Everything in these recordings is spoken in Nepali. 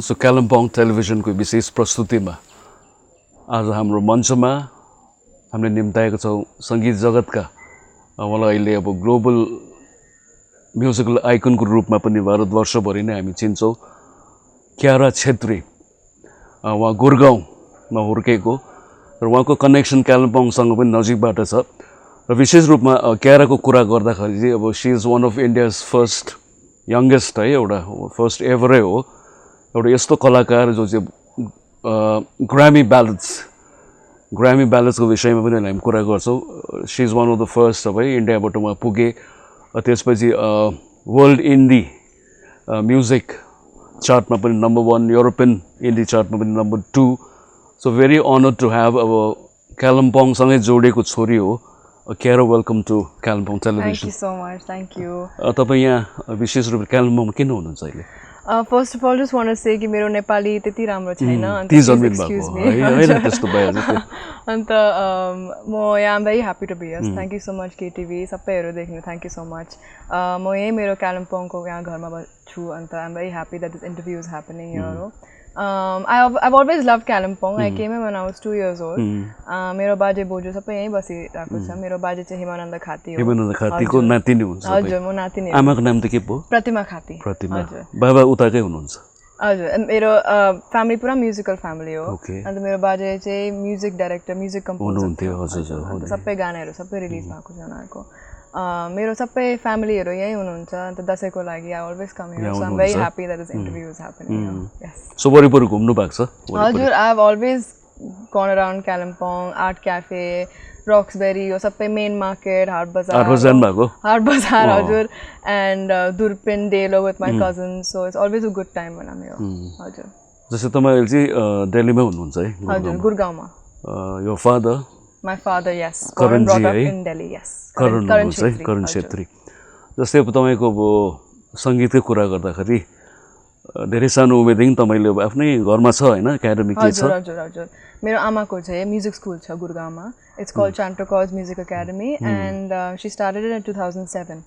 सो कालिम्पोङ टेलिभिजनको विशेष प्रस्तुतिमा आज हाम्रो मञ्चमा हामीले निम्ताएका छौँ सङ्गीत जगतका मलाई अहिले अब ग्लोबल म्युजिकल आइकनको रूपमा पनि भारतवर्षभरि नै हामी चिन्छौँ क्यारा छेत्री। उहाँ गुरगाउँमा हुर्केको र उहाँको कनेक्सन कालिम्पोङसँग पनि नजिकबाट छ र विशेष रूपमा क्याराको कुरा गर्दाखेरि चाहिँ अब she is one of India's first youngest है एउटा फर्स्ट एभरै हो एउटा यस्तो कलाकार जो चाहिँ ग्रामी ब्यालेट्सको विषयमा पनि हामी कुरा गर्छौँ। She is one of the first है इन्डियाबाट उहाँ पुगे त्यसपछि वर्ल्ड इन्डी म्युजिक चार्टमा पनि नम्बर 1 युरोपियन इन्डी चार्टमा पनि number 2 so very honoured to have अब कालिम्पोङसँगै जोडेको छोरी हो Kyara. Welcome to Kalimpong television. Thank you so much. Thank you. तपाईँ यहाँ विशेष रूपले कालिम्पोङमा किन हुनुहुन्छ अहिले? First of all just want to say कि मेरो नेपाली त्यति राम्रो छैन अन्त अन्त म यहाँ am very happy to be here. Thank you so much केटिभी सबैहरू देख्नु थ्याङ्क यू सो मच। म यही मेरो कालिम्पोङको यहाँ घरमा छु अन्त I am very happy that this interview is happening here हो। I've always loved Kalimpong. I came here when I was 2 years old. मेरो बाजे बोजू सबै यहीँ बसिरहेको छ। मेरो बाजे चाहिँ हिमानन्द खाती हो। हिमानन्द खातीको नाति नै हुनुहुन्छ? हजुर, म नाति नै। आमाको नाम त के पो? प्रतिमा खाती। प्रतिमा। बाबा उताकै हुनुहुन्छ? हजुर, मेरो फ्यामिली पुरा म्युजिकल फ्यामिली हो। अन्त मेरो बाजे चाहिँ म्युजिक डाइरेक्टर, म्युजिक कम्पोजर हुनुहुन्थ्यो। हजुर, अन्त सबै गानाहरू सबै रिलिज भएको छ उनीहरूको। मेरो सबै फ्यामिलीहरू यहीँ हुनुहुन्छ अन्त दसैँको लागि I always come here so I am very happy that this interview is happening. Yes. So वरिपरि घुम्नु भएको छ? हजुर, I have always gone around Kalimpong, art cafe, Roxberry यो सबै मेन मार्केट, हाट बजार हजुर, and Durpin Dello with my cousins so it's always a good time when I'm here। हजुर। जस्तै तपाईँ चाहिँ दिल्लीमै हुनुहुन्छ है? हजुर, गुरगाउँमा। यो father? My father, yes. Born brought up in Delhi, yes. Karan Chhetri. जस्तै अब तपाईँको अब सङ्गीतकै कुरा गर्दाखेरि धेरै सानो उमेरदेखि तपाईँले अब आफ्नै घरमा छ होइन एकाडेमी के छ? हजुर हजुर हजुर, मेरो आमाको चाहिँ म्युजिक स्कुल छ गुरगाउँमा। इट्स कल्ड चान्टोकज music academy and she started in 2007।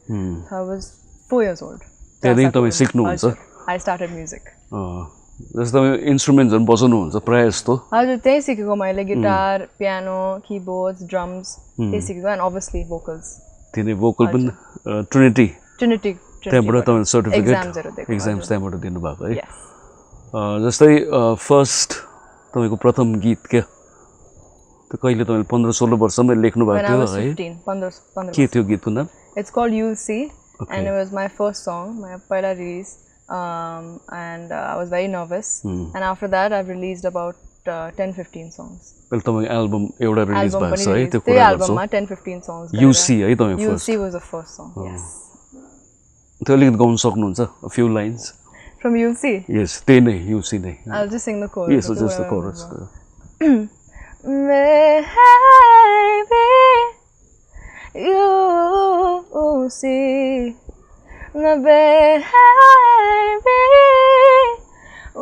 I was 4 years old। त्यहाँदेखि तपाईँ सिक्नुहुन्छ? I started music। जस्तो तपाईँ इन्स्ट्रुमेन्ट्सहरू बजाउनुहुन्छ प्रायः जस्तो? हजुर, त्यही सिकेको मैले, गिटार, पियानो, किबोर्ड्स, ड्रम्स त्यही सिकेको एन्ड अभियसली भोकल्स। तिनी भोकल पनि ट्रिनिटी त्यहाँबाट तपाईँ सर्टिफिकेट एक्जाम्स त्यहाँबाट दिनुभएको है? जस्तै फर्स्ट तपाईँको प्रथम गीत क्या त्यो कहिले तपाईँले 15-16 वर्षमै लेख्नु भएको थियो है? के थियो गीतको नाम? इट्स कल्ड युल सी and it was my first song, my पहिला release and I was very nervous and after that I've released about 10-15 songs। पहिले तपाईको एल्बम एउटा रिलिज भएको छ है? त्यो कुरा गर्छौँ। एल्बममा 10-15 songs युसी है तपाईँ first? युसी was the first song, yes। त्यो अलिकति गाउन सक्नुहुन्छ? a few lines from युसी? yes, त्यही नै युसी नै। I'll just sing the chorus। yes, just the chorus। Maybe you see baby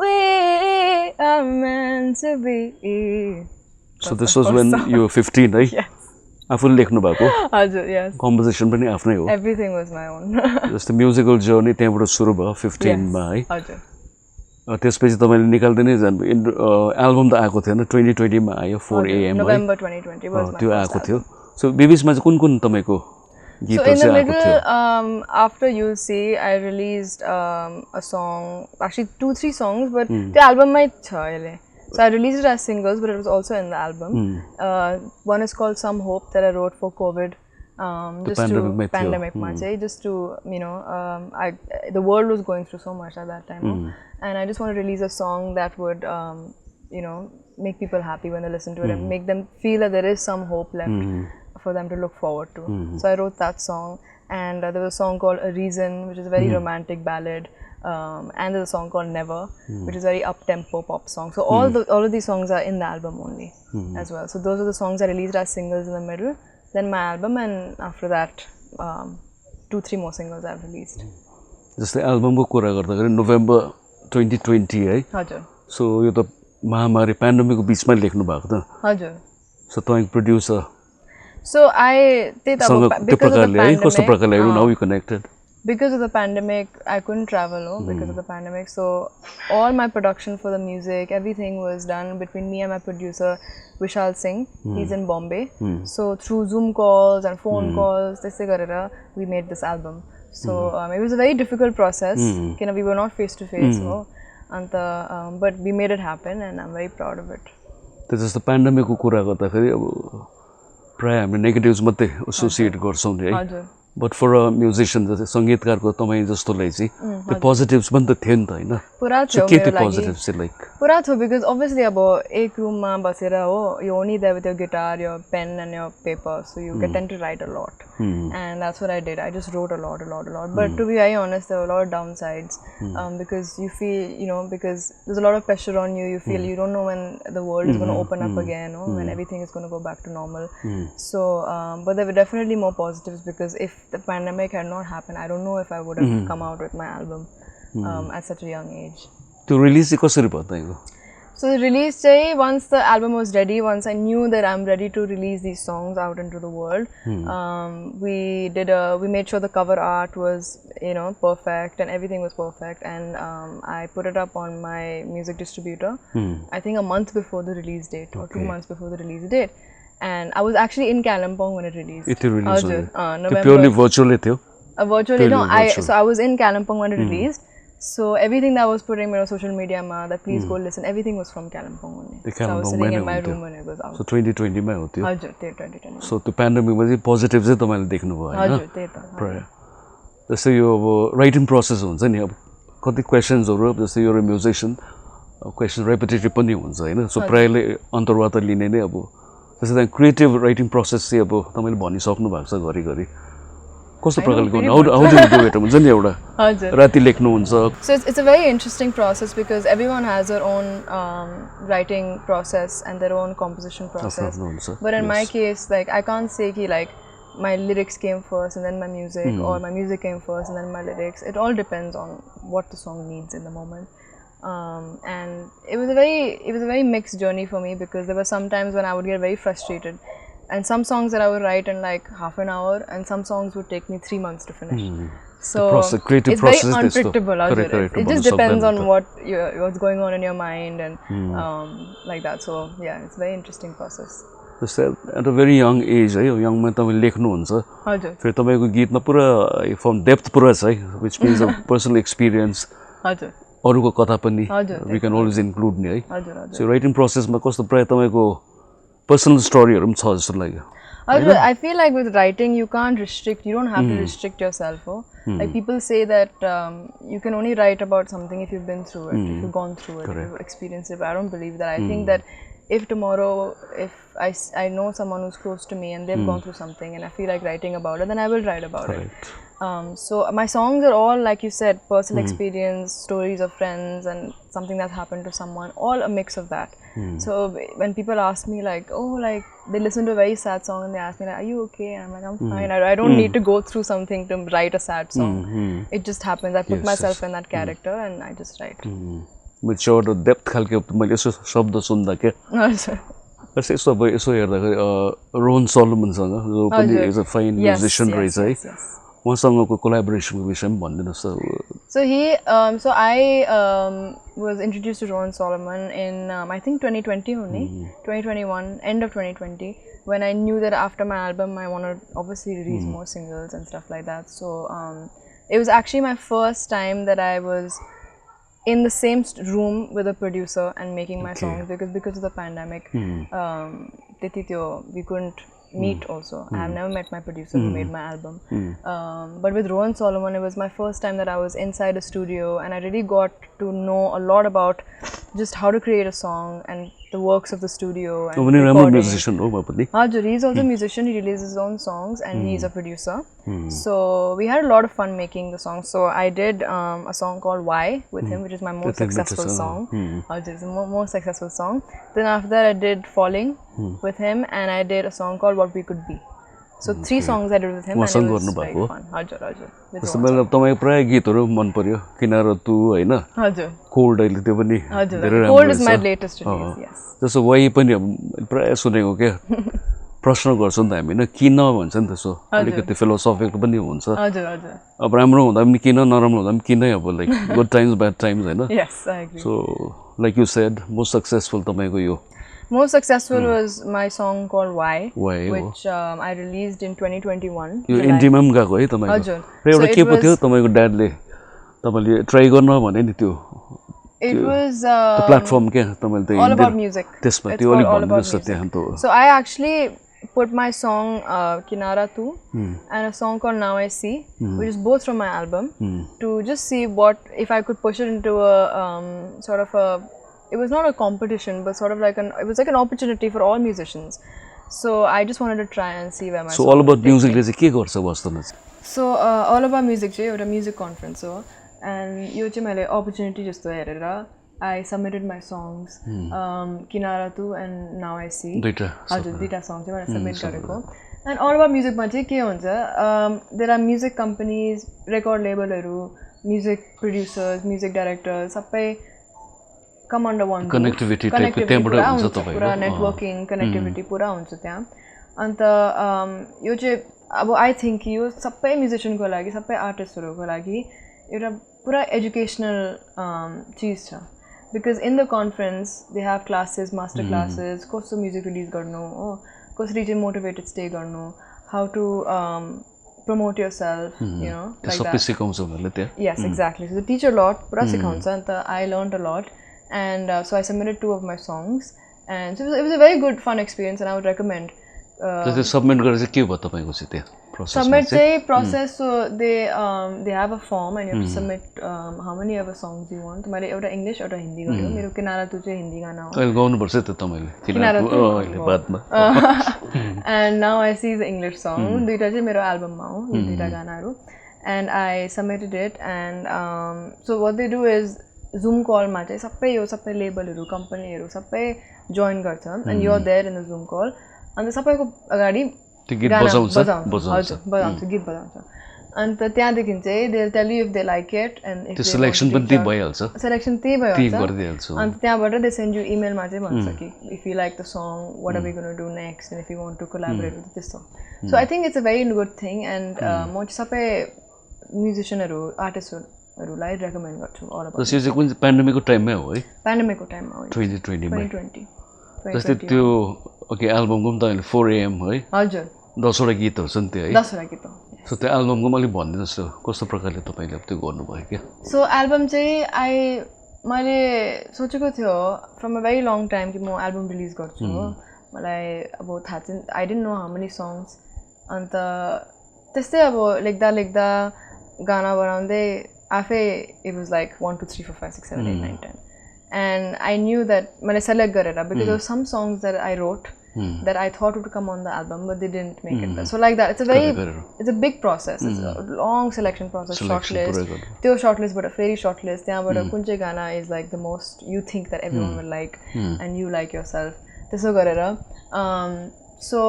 we are meant to be। So this was when you were 15 right? Yes। आफूले लेख्नु भएको? हजुर, yes। कम्पोजिसन पनि आफ्नै हो? Everything was my own। जस्तो म्युजिकल जर्नी त्यहाँबाट सुरु भयो 15 मा है? हजुर। त्यसपछि तपाईँले निकाल्दै नै जानु एल्बम त आएको थिएन 2020 मा आयो 4 AM नोभेम्बर 2020 was my त्यो आएको थियो। सो बिबिसमा चाहिँ कुन तपाईको So in the middle, after You'll See, I released a song, actually 2-3 songs, but the album might chale. So I released it as singles, but it was also in the album. One is called Some Hope that I wrote for COVID, just to pandemic, just to the world was going through so much at that time, and I just want to release a song that would make people happy when they listen to it and make them feel that there is some hope left for them to look forward to. So I wrote that song, and there was a song called A Reason, which is a very romantic ballad, and there's a song called Never, which is a very up-tempo pop song. So all of these songs are in the album only as well. So those are the songs I released as singles in the middle, then my album, and after that 2-3 more singles I've released। जस्तै एल्बमको कुरा गर्दाखेरि नोभेम्बर 2020 है? हजुर। सो यो त महामारी पेन्डेमिकको बिचमा लेख्नु भएको त? हजुर। सो तपाईको producer So I because of the pandemic, कस्तो प्रकारले how you connected? because of the pandemic, I couldn't travel because of the pandemic. So all my production for the music, everything was done between me and my producer, Vishal Singh. He's in Bombay. So through Zoom calls and phone calls, we made this album. So it was a very difficult process. We were not face to face, but we made it happen, and I'm very proud of it. This is the pandemic. प्राय हामीले नेगेटिभ्स मात्रै एसोसिएट गर्छौँ नि है बट फर अ म्युजिशियन जस्तै सङ्गीतकारको तपाईँ जस्तोलाई चाहिँ त्यो पोजिटिभ्स पनि त थियो नि त होइन पुरा थियो के थियो पोजिटिभ्स चाहिँ लाइक पुरा थियो बिकज अभियसली अब एक रुममा बसेर हो you only there with your guitar your pen and your paper so you get tend to write a lot and that's what I did I just wrote a lot but to be very honest there were a lot of downsides because you feel because there is a lot of pressure on you feel you don't know when the world is gonna open up again when everything is gonna go back to normal so but there were definitely more positives because if the pandemic had not happened I don't know if I would have come out with my album at such a young age. To release कसरी भयो तपाईको? So the release day, once the album was ready, once I knew that I'm ready to release these songs out into the world, we made sure the cover art was perfect and everything was perfect, and I put it up on my music distributor I think a month before the release date or 2 months before the release date. And I was actually in Kalimpong when it released. It released. November. Purely virtually थियो. Virtually no. So I was in Kalimpong when it released. So everything that I was putting on social media that please go listen, everything was from Kalimpong only. So I was sitting in my room when it was out. So 2020 मा हो त्यो. हजुर त्यो 2020. So त्यो pandemic मा चाहिँ पोजिटिभ चाहिँ तपाईले देख्नु भयो हैन? हजुर त्यही त. जस्तै यो अब राइटिङ प्रोसेस हुन्छ नि अब कति क्वेशन्सहरु जस्तै यो म्युजिशियन क्वेशन रेपिटेटिभ पनि हुन्छ हैन? सो प्रायले अन्तर्वार्ता लिने नै अब जस्तै क्रिएटिभ राइटिङ प्रोसेस चाहिँ अब तपाईले भनिसक्नु भएको छ घरिघरि कस्तो प्रकारले गर्नु how do you do it हुन्छ नि एउटा राति लेख्नु हुन्छ So it's a very interesting process because everyone has their own writing process and their own composition process. But in my case, like I can't say ki like my lyrics came first and then my music or my music came first and then my lyrics. It all depends on what the song needs in the moment. And it was a very mixed journey for me because there were some times when I would get very frustrated and some songs that I would write in like half an hour and some songs would take me 3 months to finish. So creative it's process very unpredictable. It just depends on what's going on in your mind and like that. So yeah, it's a very interesting process. At a very young age है young मा तपाईले लेख्नुहुन्छ हजुर फेरि तपाईको गीतमा पुरा फ्रम डेप्थ पुरा छ है which means a personal experience हजुर अरुको कथा पनि we can always include नि है सो राइटिङ प्रोसेसमा कस्तो प्राय तपाईको पर्सनल स्टोरीहरु पनि छ जस्तो लाग्यो हजुर I feel like with writing you can't restrict, you don't have to restrict yourself. Like people say that you can only write about something if you've been through it, if you've gone through it, if you've experienced it. But I don't believe that. I think that if tomorrow, if I know someone who's close to me and they've gone through something and I feel like writing about it, then I will write about it. So my songs are all, like you said, personal experience, stories of friends and something that happened to someone, all a mix of that. So when people ask me like, oh, like they listen to a very sad song and they ask me like, are you okay? And I'm like, I'm fine. I don't need to go through something to write a sad song. It just happens. I put myself in that character and I just write. Mature depth खालके मैले यसो शब्द सुन्दा के बस यसो हेर्दाखेरि रोहन सोलोमनसँग जो पनि इज अ फाइन म्युजिशियन रहेछ है उहाँसँगको कोल्याबोरेसनको विषयमा भनिदिनुस् त So I was introduced to Rowan Solomon in I think 2020 only 2021 end of 2020 when I knew that after my album I want to obviously release more singles and stuff like that. So it was actually my first time that I was in the same room with a producer and making my songs because of the pandemic we couldn't meet also. I have never met my producer who made my album. But with Rowan Solomon, it was my first time that I was inside a studio and I really got to know a lot about just how to create a song and the works of the studio and recording. Musician, he's also a musician. He releases his own songs and he's a producer. So we had a lot of fun making the songs. So I did a song called Why with him, which is my most successful song. It's the most successful song. Then after that I did Falling with him and I did a song called What We Could Be. So 3 songs I did with him and it was very fun. जस्तो मैले तपाईको प्राय गीतहरु मन पर्यो किनारा तू हैन हजुर कोल्ड अहिले त्यो पनि धेरै राम्रो cold is my latest release yes जस्तो वाइ पनि प्राय सुनेको के प्रश्न गर्छौँ नि त हामी होइन किन भन्छ नि त्यसो अलिकति फिलोसफिकल पनि हुन्छ हजुर हजुर अब राम्रो हुँदा पनि किन नराम्रो हुँदा पनि किनै अब like good times bad times होइन Yes, I agree. So like you said most successful तपाईँको यो Most successful was my song called Why, Why, which I released in 2021. यो इन्डियामा पनि गएको है तपाईँको हजुर र एउटा के पो थियो तपाईँको ड्याडले तपाईँले ट्राई गर्न भने नि त्यो It was प्लेटफर्म क्या तपाईँले all त्यो about music. त्यसमा It's त्यो अलिक all about भनिदिनुहोस् न त्यहाँ त्यो So I actually put my song Kinara Tu and a song called Now I See, which is both from my album, to just see what if I could push it into a sort of a. It was not a competition, but sort of like it was like an opportunity for all musicians. So I just wanted to try and see where my. So all about music ले चाहिँ के गर्छ वास्तवमा So all about music चाहिँ एउटा music conference हो and यो चाहिँ मैले opportunity जस्तो हेरेर I submitted my songs Kinara Tu and Now I See. दुईटा हजुर दुईटा song चाहिँ मैले submit गरेको and all about music मा चाहिँ के हुन्छ there are music companies, record labelहरू, music producers, music directors सबै come under one roof. Connectivity त्यहाँबाट हुन्छ तपाईको पुरा networking connectivity पुरा हुन्छ त्यहाँ अन्त यो चाहिँ अब I think यो सबै musician को लागि सबै artistहरूको लागि एउटा पुरा educational चिज छ because in the conference they have classes, master classes, कस्तो music release गर्नु हो कसरी चाहिँ motivated stay गर्नु, how to promote yourself, you know, like सबै सिकाउँछ उनीहरूले त्यहाँ Yes, exactly. So they teach a lot, पुरा सिकाउँछ अन्त I learned a lot and so I submitted 2 of my songs and so it was a very good fun experience and I would recommend त्यसले सबमिट गरेर चाहिँ के भयो तपाईको चाहिँ त्यहाँ प्रोसेस submit चाहिँ process so they have a form and you have to submit how many ever songs you want मैले एउटा इंग्लिश एउटा हिन्दी गर्यो मेरो किनारा तु चाहिँ हिन्दी गाना हो अहिले गाउनुपर्छ त तपाईले किनारा तु अहिले बादमा and Now I See is an English song दुईटा चाहिँ मेरो एल्बममा हो यो दुईटा गानाहरू and I submitted it and so what they do is Zoom call मा चाहिँ सबै यो सबै लेबलहरू कम्पनीहरू सबै जोइन गर्छ and you're there in the Zoom call अन्त सबैको अगाडि गीत बजाउँछ बजाउँछ गीत बजाउँछ अन्त त्यहाँदेखि चाहिँ they will tell you if they like it and if त्यो सिलेक्सन पनि त्यही भइहाल्छ सिलेक्सन त्यही भइहाल्छ गरिदिहाल्छ अन्त त्यहाँबाट दे सेन्ड यु इमेलमा चाहिँ भन्छ कि if you like the song what are we gonna do next and if you want to collaborate with त्यस्तो so I think it's a very good thing and म चाहिँ सबै म्युजिसियनहरू आर्टिस्टहरूलाई रेकमेन्ड गर्छु अल अबाउट यो चाहिँ कुन पेन्डेमिकको टाइममै हो है पेन्डेमिकको टाइममा हो 2020 मा 2020 जस्तै त्यो ओके एल्बमको पनि त अहिले 4 AM है हजुर 10 वटा गीतहरू छ नि त्यो है 10 वटा गीत हो सो त्यो एल्बमको पनि अलिक भनिदिनुहोस् त कस्तो प्रकारले तपाईँले त्यो गर्नुभयो क्या सो एल्बम चाहिँ मैले सोचेको थियो from a very long time कि म एल्बम रिलिज गर्छु हो मलाई अब थाहा चाहिँ I didn't know how many songs अन्त त्यस्तै अब लेख्दा गाना बनाउँदै आफै it was like 1 2 3 4 5 6 7 8 9 10 and I knew that मैले select गरेर because there were some songs that I wrote that I thought would come on the album but they didn't make it. So like that it's a big process. It's a long selection process, shortlist. त्यो shortlist but a very shortlist त्यहाँबाट कुन चाहिँ गाना is like the most you think that everyone will like and you like yourself. त्यसो गरेर so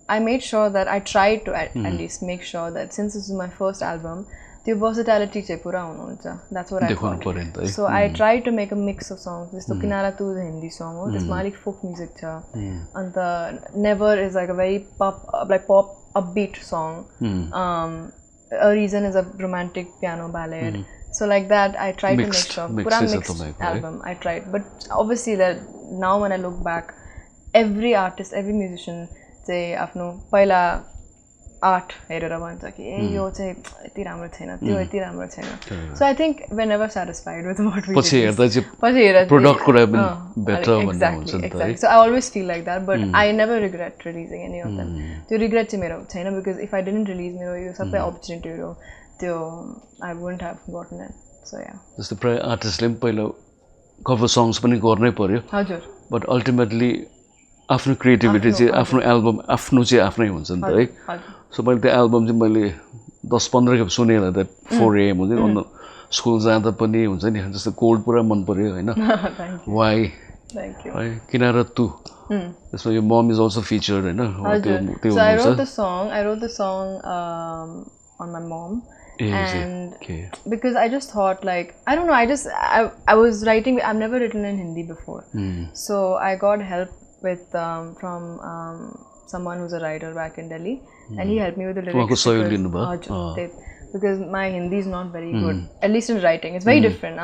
I made sure that I tried to at least make sure that since this is my first album त्यो versatility चाहिँ पुरा हुनुहुन्छ. That's what I thought. So I tried to make a mix of songs. जस्तो किनारा तु हिन्दी song हो त्यसमा अलिक folk music छ अन्त Never is like a very pop upbeat song. A Reason is a romantic piano ballad. So like that I tried to make sure पुरा mixed album I tried but obviously that now when I look back every artist every musician चाहिँ आफ्नो पहिला आर्ट हेरेर भन्छ कि ए यो चाहिँ यति राम्रो छैन त्यो यति राम्रो छैन so I think we never satisfied with what we पछि हेर्दा प्रोडक्ट कुरा पनि बेटर भन्ने हुन्छ नि त so I always feel like that but I never regret releasing any of them त्यो रिग्रेट चाहिँ मेरो छैन because if I didn't release मेरो यो सबै अपर्च्युनिटीहरू त्यो I wouldn't have gotten it so yeah जस्तो प्राय आर्टिस्टले पनि पहिला कभर सङ्ग्स पनि गर्नै पर्यो हजुर बट अल्टिमेटली आफ्नो क्रिएटिभिटी चाहिँ आफ्नो एल्बम आफ्नो चाहिँ आफ्नै हुन्छ नि त है सो मैले त्यो एल्बम चाहिँ मैले 10-15 खेप सुनेँ होला द्याट 4 AM हुन्छ नि अन्त स्कुल जाँदा पनि हुन्छ नि जस्तो कोल्ड पुरा मन पर्यो होइन वाइ है किनारा तु त्यसमा यो मम इज अल्सो फिचर्ड होइन त्यो I wrote the song on my mom and because I just thought like I don't know I was writing I've never written in Hindi before so I got help with from someone who's a writer back in Delhi, and he helped me with the lyrics. Because my Hindi is not very good, at least in writing. It's very different.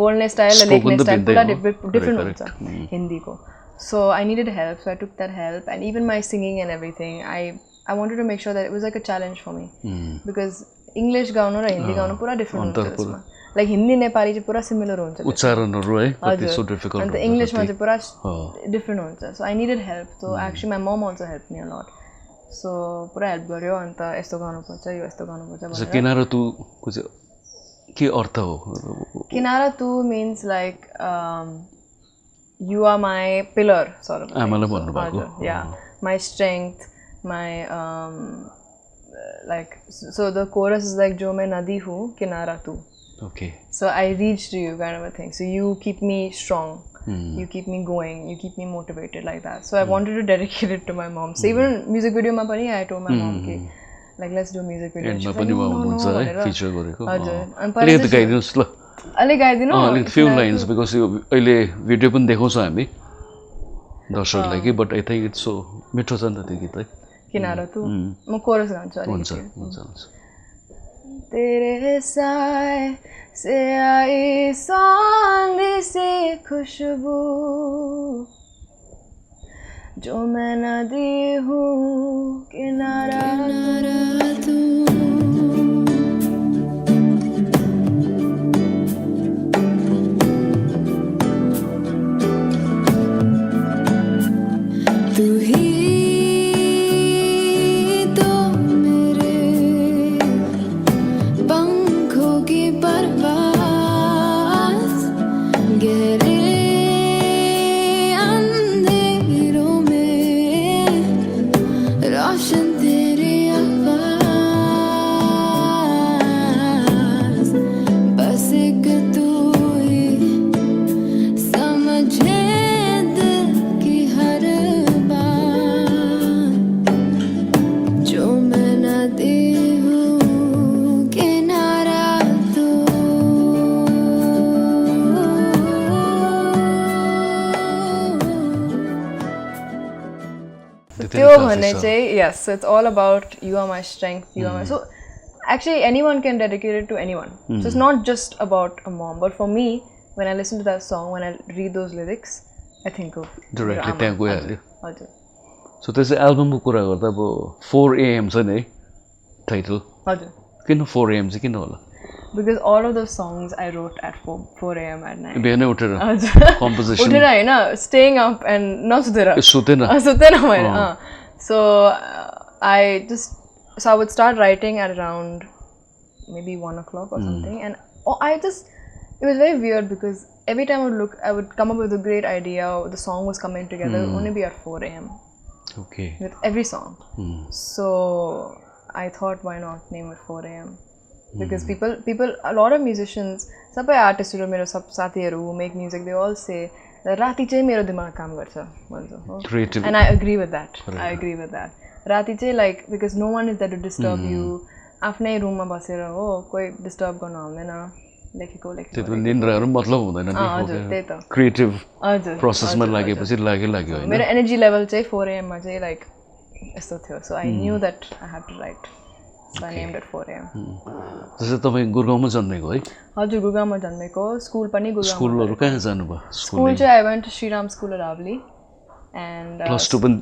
Bolne style, likhne style, pura different हुन्छ Hindi ko. So I needed help, so I took that help, and even my singing and everything, I wanted to make sure that it was like a challenge for me, because English गाउनु र हिन्दी गाउनु पुरा डिफरेंट हुन्छ त्यसमा. Like Hindi Nepali चाहिँ पुरा सिमिलर हुन्छ. उच्चारणहरु है कति सो डिफिकल्ट हुन्छ. And the English मा चाहिँ पुरा different हुन्छ. So I needed help. So actually my mom also helped me a lot. So पुरा हेल्प गर्यो अन्त यस्तो गर्नुपर्छ यो यस्तो गर्नुपर्छ भनेर. किनारा तु को चाहिँ के अर्थ हो? किनारा तु means like you are my pillar sort of. आमाले भन्नु भएको. Yeah, my strength, my like so the chorus is like jo main nadi hu kinara tu. Okay. So I reach to you kind of a thing. So you keep me strong. You keep me going. You keep me motivated like that. So I wanted to dedicate it to my mom. So even music video ma pani I told my mom ki like let's do a music video. And ma pani huncha है feature गरेको. हजुर. अलिकति गाइदिनुस् ल. अलि गाइदिनु? अलिकति few lines because यो अहिले भिडियो पनि देखाउँछ हामी दर्शकलाई कि but I think it's so मिठो छ नि त त्यो गीत है. किनारा तू म कोरस गाउँछु अलिकति. हुन्छ. तेरे साए से आई सांधी सी खुशबू जो मैं नदी हूँ किनारा तू. तू ही Yes, so it's all about you are my strength, you are my. So actually anyone can dedicate it to anyone. So it's not just about a mom, but for me, when I listen to that song, when I read those lyrics, I think of directly त्यहाँ गइहाल्यो. हजुर. So this album को कुरा गर्दा अब 4 AM छ नि टाइटल. हजुर. किन 4 AM चाहिँ किन होला? Because all of those songs I wrote at 4 AM at night. बिहानै उठेर composition. उठेर हैन, staying up and नसुतेर. सुतेन. सुतेन मैले. So I would start writing at around maybe 1 o'clock or something, and it was very weird because every time I would come up with a great idea, or the song was coming together, it would only be at 4 AM. Okay. With every song. So I thought, why not name it 4 AM? Because people, a lot of musicians, sabai artists मेरो सब साथीहरु who make music, they all say राति चाहिँ मेरो दिमाग काम गर्छ भन्छ. Creative. And I agree with that. I agree with that. राति चाहिँ like because no one is there to disturb you. आफ्नै रुममा बसेर हो कोही डिस्टर्ब गर्न आउँदैन. लेखेको त्यो त निन्द्राहरु मतलब हुँदैन नि. हजुर त्यही त. क्रिएटिभ प्रोसेसमा लागेपछि लाग्यो हैन. मेरो एनर्जी लेभल चाहिँ 4 AM मा चाहिँ like यस्तो थियो. So I knew that I had to write. So I named it 4 AM. जस्तै तपाई गुरगाउँमा जन्मेको है? हजुर गुरगाउँमा जन्मेको. स्कुल पनि गुरगाउँमा. स्कुलहरु कहाँ जानु भयो? स्कुल चाहिँ I went to Shriram School at Avli and plus 2 पनि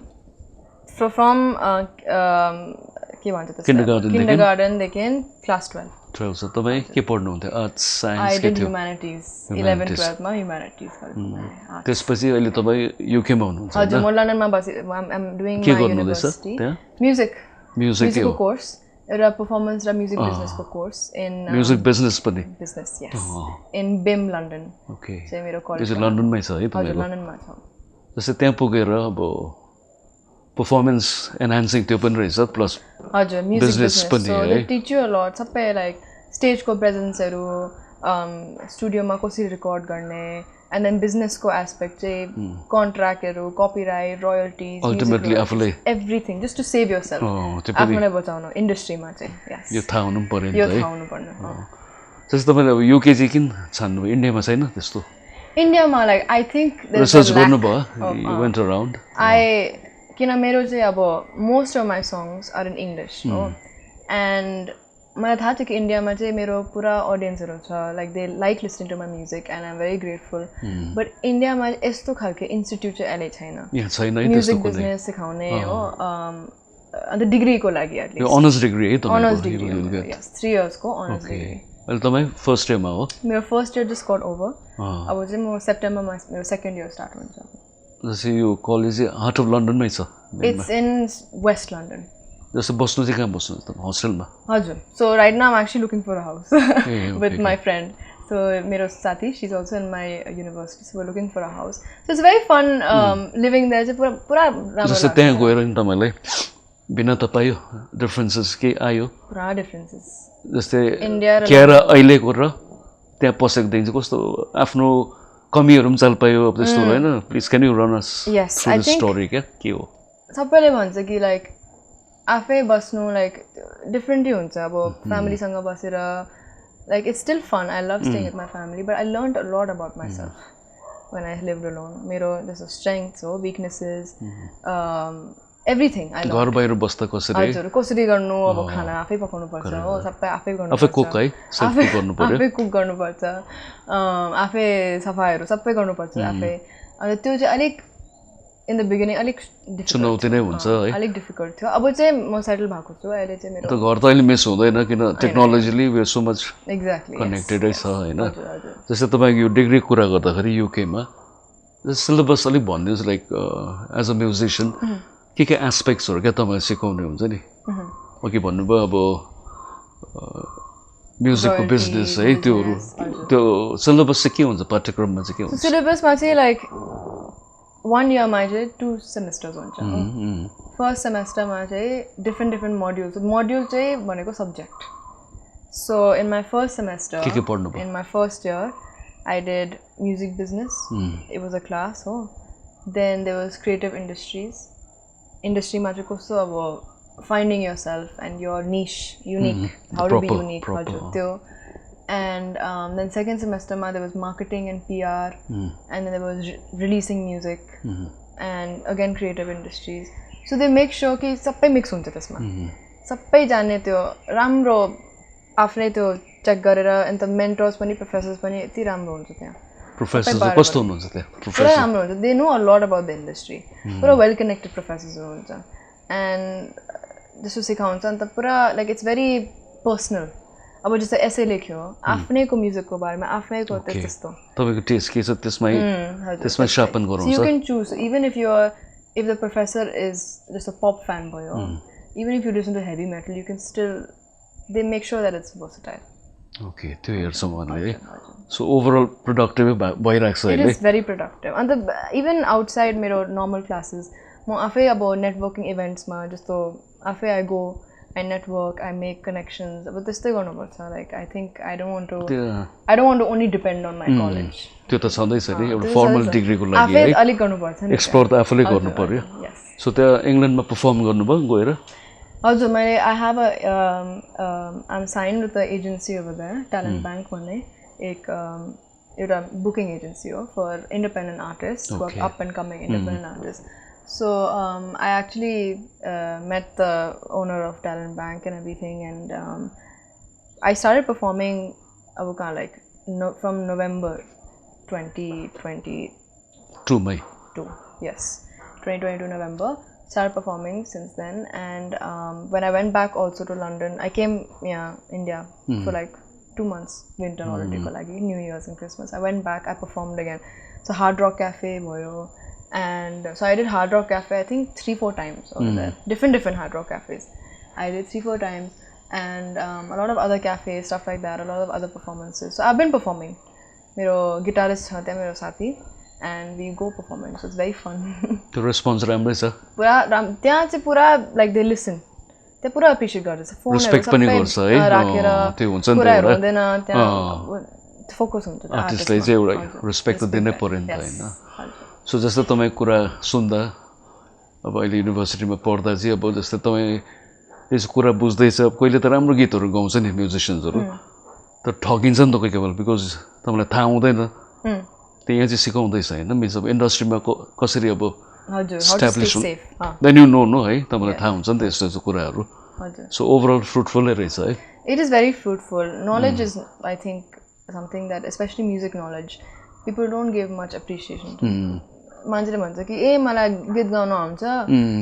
so from के भन्छ त्यसलाई? Kindergarten देखि class 12. So तपाई के पढ्नु हुन्थ्यो? आर्ट्स, साइन्स के थियो? I did humanities. 11 12 मा humanities गरेको. त्यसपछि अहिले तपाई युके मा हुनुहुन्छ हैन? हजुर म लन्डनमा बसे. I'm doing my university. Music course. एउटा performance र music business को course in music business पनि. Business, yes. In BIM London. Okay. चाहिँ मेरो कलेज. त्यो लन्डनमै छ है तपाईको? हजुर लन्डनमा छ. जस्तै त्यहाँ पुगेर अब performance enhancing त्यो पनि रहेछ plus हजुर music business पनि so है. they teach you a lot. सबै like stage को presence हरु studio मा कसरी record गर्ने and then business को aspect चाहिँ contract हरु copyright royalties ultimately आफुले everything just to save yourself. आफुलाई बचाउनु industry मा चाहिँ. Yes. यो थाहा हुनु पर्यो नि है. यो है. थाहा हुनु पर्ने. जस्तो तपाईले अब युके चाहिँ किन छान्नु भयो? इन्डियामा छैन त्यस्तो? इन्डियामा like I think research गर्नु भयो? You went around? किन मेरो चाहिँ अब most of my songs are in English हो एन्ड मलाई थाहा छ कि इन्डियामा चाहिँ मेरो पुरा अडियन्सहरू छ like they like listening to my music and I'm very grateful but इन्डियामा यस्तो खालको इन्स्टिट्युट चाहिँ अहिले छैन म्युजिक बिजनेस सिकाउने हो अन्त डिग्रीको लागि अनर्स डिग्री है अनर्स डिग्री यस 3 इयर्सको अनर्स डिग्री अहिले तपाईँ फर्स्ट इयरमा हो मेरो first year just got over अब चाहिँ म सेप्टेम्बरमा मेरो सेकेन्ड इयर स्टार्ट हुन्छ जस्तै यो कलेज हार्ट अफ लन्डनमै छ इट्स इन वेस्ट लन्डन जस्तो बस्नु चाहिँ कहाँ बस्नु त होस्टेलमा हजुर so right now am actually looking for a house with my friend so मेरो साथी she is also in my university so looking for a house so it's very fun living there चाहिँ पुरा राम्रो जस्तो त्यहाँ गएर नि तपाईँलाई भिन्नता पायो डिफ्रेन्सेस के आयो पुरा डिफ्रेन्सेस जस्तै क्यार अहिलेको र त्यहाँ पसेकोदेखि चाहिँ कस्तो आफ्नो कमीहरू पनि चाल पायो अब त्यस्तो होइन please can you run us through the story क्या के हो सबैले भन्छ कि लाइक आफै बस्नु लाइक डिफ्रेन्टै हुन्छ अब फ्यामिलीसँग बसेर like it's still fun I love staying with my family but I learn a lot about myself when I lived alone मेरो जस्तो स्ट्रेङ्थ्स हो विकनेसेस एभ्रिथिङ आई घर बाहिर बस्दा कसरी हजुर कसरी गर्नु अब खाना आफै पकाउनु पर्छ हो सबै आफै गर्नु आफै कुक है सेल्फ कुक गर्नु पर्यो आफै कुक गर्नुपर्छ आफै सफाइहरू सबै गर्नुपर्छ आफै अनि त्यो चाहिँ अलिक इन द बिगिनिङ अलिक चुनौती नै हुन्छ है अलिक डिफिकल्ट थियो अब चाहिँ म सेटल भएको छु अहिले चाहिँ मेरो त घर त अहिले मिस हुँदैन किन technologically we are so much exactly कनेक्टेडै छ होइन जस्तै तपाईँको यो डिग्री कुरा गर्दाखेरि युकेमा सिलेबस अलिक भनिदिनुहोस् लाइक एज अ म्युजिसियन के एस्पेक्ट्सहरू क्या तपाईँले सिकाउने हुन्छ नि अघि भन्नुभयो अब म्युजिकको बिजनेस है त्योहरू त्यो सिलेबस चाहिँ के हुन्छ पाठ्यक्रममा चाहिँ के हुन्छ सिलेबसमा चाहिँ लाइक 1 इयरमा चाहिँ 2 सेमेस्टर्स हुन्छ फर्स्ट सेमेस्टरमा चाहिँ डिफ्रेन्ट मोड्युल चाहिँ भनेको subject so in my first semester के पढ्नु in my first year I did music business it was a class हो देन देयर वाज क्रिएटिभ इन्डस्ट्रीमा चाहिँ कस्तो अब finding yourself and your niche unique how to be unique हजुर त्यो and then second semester there was marketing and PR and then there was releasing music and again creative industries so they make sure कि सबै मिक्स हुन्छ त्यसमा सबै जान्ने त्यो राम्रो आफ्नै त्यो चेक गरेर अन्त मेन्टर्स पनि प्रोफेसर्स पनि यति राम्रो हुन्छ त्यहाँ प्रोफेसर्स कस्तो हुनुहुन्छ त्यहाँ पुरा राम्रो हुन्छ they know a lot about the industry पुरा वेल कनेक्टेड प्रोफेसर्स हुनुहुन्छ एन्ड जस्तो सिकाउँछ अन्त पुरा लाइक इट्स भेरी पर्सनल अब जस्तो एसे लेख्यो आफ्नैको म्युजिकको बारेमा आफ्नैको त्यस्तो तपाईको टेस्ट के छ त्यसमा शार्पन गराउँछ you can choose even if the professor is जस्तो पप फ्यान भयो even if you listen to heavy metal you can still they make sure that it's versatile okay त्यो हेर्छौँ भने है सो ओभरअल प्रोडक्टिभ भइरहेको छ इट इज भेरी प्रोडक्टिभ अन्त इभन आउटसाइड मेरो नर्मल क्लासेस म आफै अब नेटवर्किङ इभेन्ट्समा जस्तो आफै I go I network, I make connections. But this thing like I think I don't want to only depend on my college. त्यो त छँदैछ नि एउटा फर्मल डिग्रीको लागि है अलिक गर्नुपर्छ नि एक्सप्लोर त आफूले गर्नु पर्यो सो त्यहाँ इङ्ल्यान्डमा परफर्म गर्नुभयो गएर हजुर मैले I have I am signed with the agency over there talent bank भन्ने एक एउटा बुकिङ एजेन्सी हो for independent artist up and coming independent artist So I actually met the owner of Talent Bank and everything, and I started performing like from November 2022. May. Yes, 2022 November. Started performing since then, and when I went back also to London, I came India for like 2 months winter holiday ko lagi, New Year's and Christmas. I went back, I performed again. So Hard Rock Cafe bhoyo. And so I did Hard Rock Cafe I think 3-4 times over there. Different Hard Rock cafes. I did 3-4 times and a lot of other cafes, stuff like that, a lot of other performances. So I've been performing. Mero guitarist cha tya mero sathi and we go performing. So it's very fun. The response ramrai cha. Pura tyaha chai pura like they listen. They pura appreciate garcha. Phone respect pani garcha hai. राखेर त्यो हुन्छ नि पुरा हुँदैन त्यहाँ फोकस हुन्छ आर्टिस्टलाई चाहिँ एउटा रेस्पेक्ट त दिनै पर्यो नि त हैन सो जस्तो तपाईँको कुरा सुन्दा अब अहिले युनिभर्सिटीमा पढ्दा चाहिँ अब जस्तै तपाईँ यसो कुरा बुझ्दैछ अब कहिले त राम्रो गीतहरू गाउँछ नि म्युजिसियन्सहरू तर ठगिन्छ नि त कोही केवल बिकज तपाईँलाई थाहा हुँदैन त्यहाँ चाहिँ सिकाउँदैछ होइन मिन्स अब इन्डस्ट्रीमा कसरी अब हजुर establish self then you know है तपाईँलाई थाहा हुन्छ नि त यस्तो यस्तो कुराहरू हजुर सो ओभरअल फ्रुटफुलै रहेछ है It is very fruitful. Knowledge is, I think, something that, especially music knowledge, people don't give much appreciation to. मान्छेले भन्छ कि ए मलाई गीत गाउन आउँछ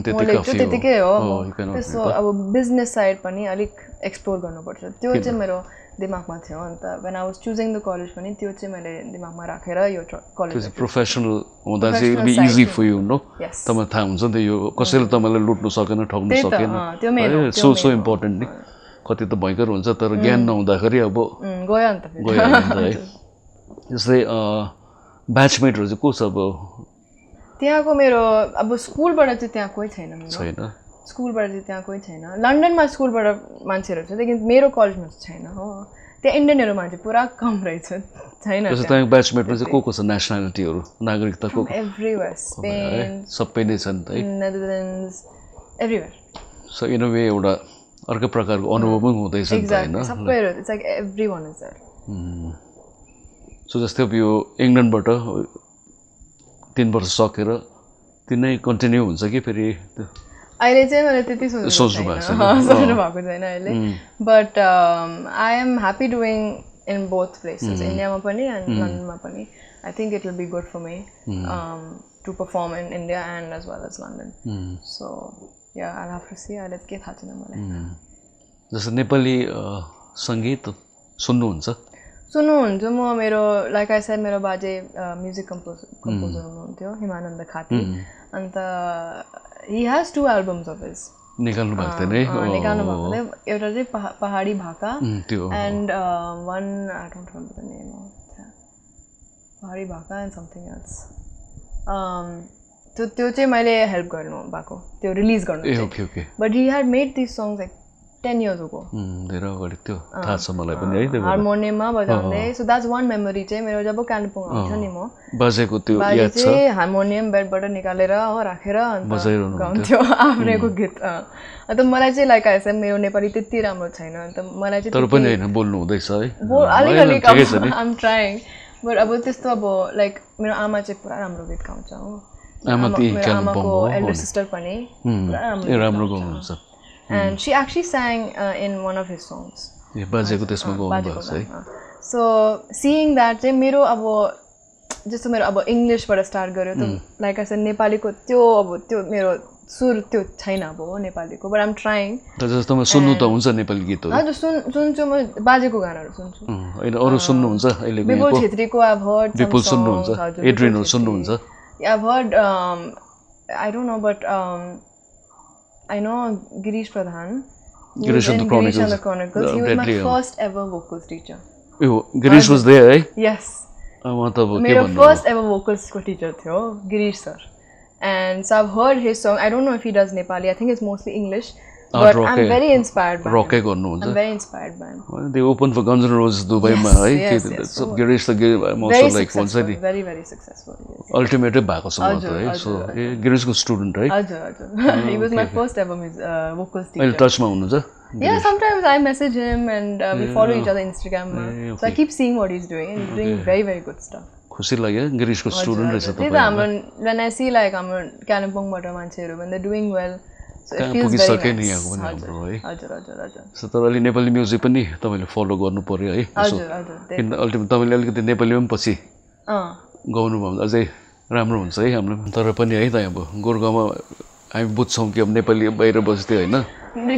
म लेख्छु त्यतिकै हो त्यसो अब बिजनेस साइड पनि अलिक एक्सप्लोर गर्नुपर्छ त्यो चाहिँ मेरो दिमागमा थियो अन्त when I was choosing the college पनि त्यो चाहिँ मैले दिमागमा राखेर यो कलेज प्रोफेसनल हुँदा चाहिँ it be easy for you know तपाईलाई थाहा हुन्छ नि त यो कसैले तपाईँलाई लुट्नु सकेन ठग्नु सकेन सो इम्पोर्टेन्ट नि कति त भयङ्कर हुन्छ तर ज्ञान नहुँदाखेरि अब गयो नि त है जस्तै ब्याचमेटहरू चाहिँ को छ अब त्यहाँको मेरो अब स्कुलबाट चाहिँ त्यहाँ कोही छैन छैन स्कुलबाट चाहिँ त्यहाँ कोही छैन लन्डनमा स्कुलबाट मान्छेहरू छ लेकिन मेरो कलेजमा चाहिँ छैन हो त्यहाँ इन्डियनहरू मान्छे पुरा कम रहेछ छैन त्यहाँ ब्याचमेटमा चाहिँ को छ नेसनालिटीहरू नागरिकता को एभ्रिवेयर स्पेन सबै नै छन् है Netherlands everywhere so in a way एउटा अर्कै प्रकारको अनुभव पनि हुँदैछ नि त हैन सबैहरू it's like everyone is there so जस्तै अब यो इङ्ल्यान्डबाट 3 वर्ष सकेर तिनै कन्टिन्यू हुन्छ कि फेरि अहिले चाहिँ मैले त्यति सोच्नु भएको छैन अहिले but I am happy doing in both places इन्डियामा पनि एन्ड लन्डनमा पनि I think it will be good for me to perform in India and as well as London so yeah I have to see अहिले के थाहा छैन मलाई जस्तो नेपाली सङ्गीत सुन्नुहुन्छ म मेरो लाइक आई सेड मेरो बाजे म्युजिक कम्पोजर हुनुहुन्थ्यो हिमानन्द खाती अन्त he has 2 albums of his निकाल्नु भएको थियो नि निकाल्नु भएको थियो एउटा चाहिँ पहाडी भाका and one I don't remember the name of पहाडी भाका and something else त्यो चाहिँ मैले हेल्प गर्नु भएको त्यो रिलिज गर्नु okay but he had made these songs like 10 years ago धेरै अगाडि त्यो थाहा छ मलाई पनि है हार्मोनियममा बजाउँदै सो द्याट्स वान मेमोरी चाहिँ मेरो जब कालिम्पोङ आउँथ्यो नि म बाजेको त्यो याद छ चाहिँ हार्मोनियम बेडबाट निकालेर हो राखेर गाउँथ्यो आफ्नैको गीत अन्त मलाई चाहिँ लाइक आएछ मेरो नेपाली त्यति राम्रो छैन अन्त मलाई चाहिँ तर पनि हैन बोल्नु हुँदैछ है अलिकति आइम ट्राइङ बट अब त्यस्तो अब लाइक मेरो आमा चाहिँ पुरा राम्रो गीत गाउँछ हो आमाको एल्डर सिस्टर पनि पुरा राम्रो गाउनुहुन्छ and she actually sang in one of his songs बाजेको त्यसमा गाउनुभएको छ है so seeing that चाहिँ मेरो अब जस्तो मेरो अब इङ्ग्लिसबाट स्टार्ट गर्यो त लाइक आई सेड नेपालीको त्यो अब त्यो मेरो सुर त्यो छैन अब हो नेपालीको बट आइ एम ट्राइङ जस्तो म सुन्नु त हुन्छ नेपाली गीतहरू हजुर सुन्छु म बाजेको गानाहरू सुन्छु हैन अरु सुन्नुहुन्छ अहिले विपुल छेत्रीको आई हेभ हर्ड विपुल सुन्नुहुन्छ एड्रिनहरु सुन्नुहुन्छ I have heard I don't know but I know Girish Pradhan. Girish and the Chronicles. He was my first ever vocals teacher. Girish was there, eh? Yes. My first ever vocals teacher थियो Girish sir. And so I've heard his song. I don't know if he does Nepali. I think it's mostly English. But I'm very inspired by him. I'm very inspired by him. They opened for Guns N' Roses Dubai, yes. So Girish I'm also like very, very successful. Yes. Ultimate bhako छ right? So Girish ko student, right? He was my first ever vocals teacher. I'll touch ma hununcha? Yeah, sometimes I message him and we follow each other on Instagram. So I keep seeing what he's doing and he's doing very, very good stuff. खुसी लाग्यो गिरीश को स्टुडेन्ट रहेछ तपाईँ when I see like हाम्रो कालिम्पोङबाट मान्छेहरू when they're doing well so it feels very nice so तर अलि नेपाली म्युजिक पनि तपाईले फलो गर्नु पर्यो है किन अल्टिमेट तपाईले अलिकति नेपालीमा पनि पछि गाउनु भयो भने अझै राम्रो हुन्छ है हाम्रो तर पनि है त अब गोरगाउँमा हामी बुझ्छौँ कि अब नेपाली बाहिर बस्दै हैन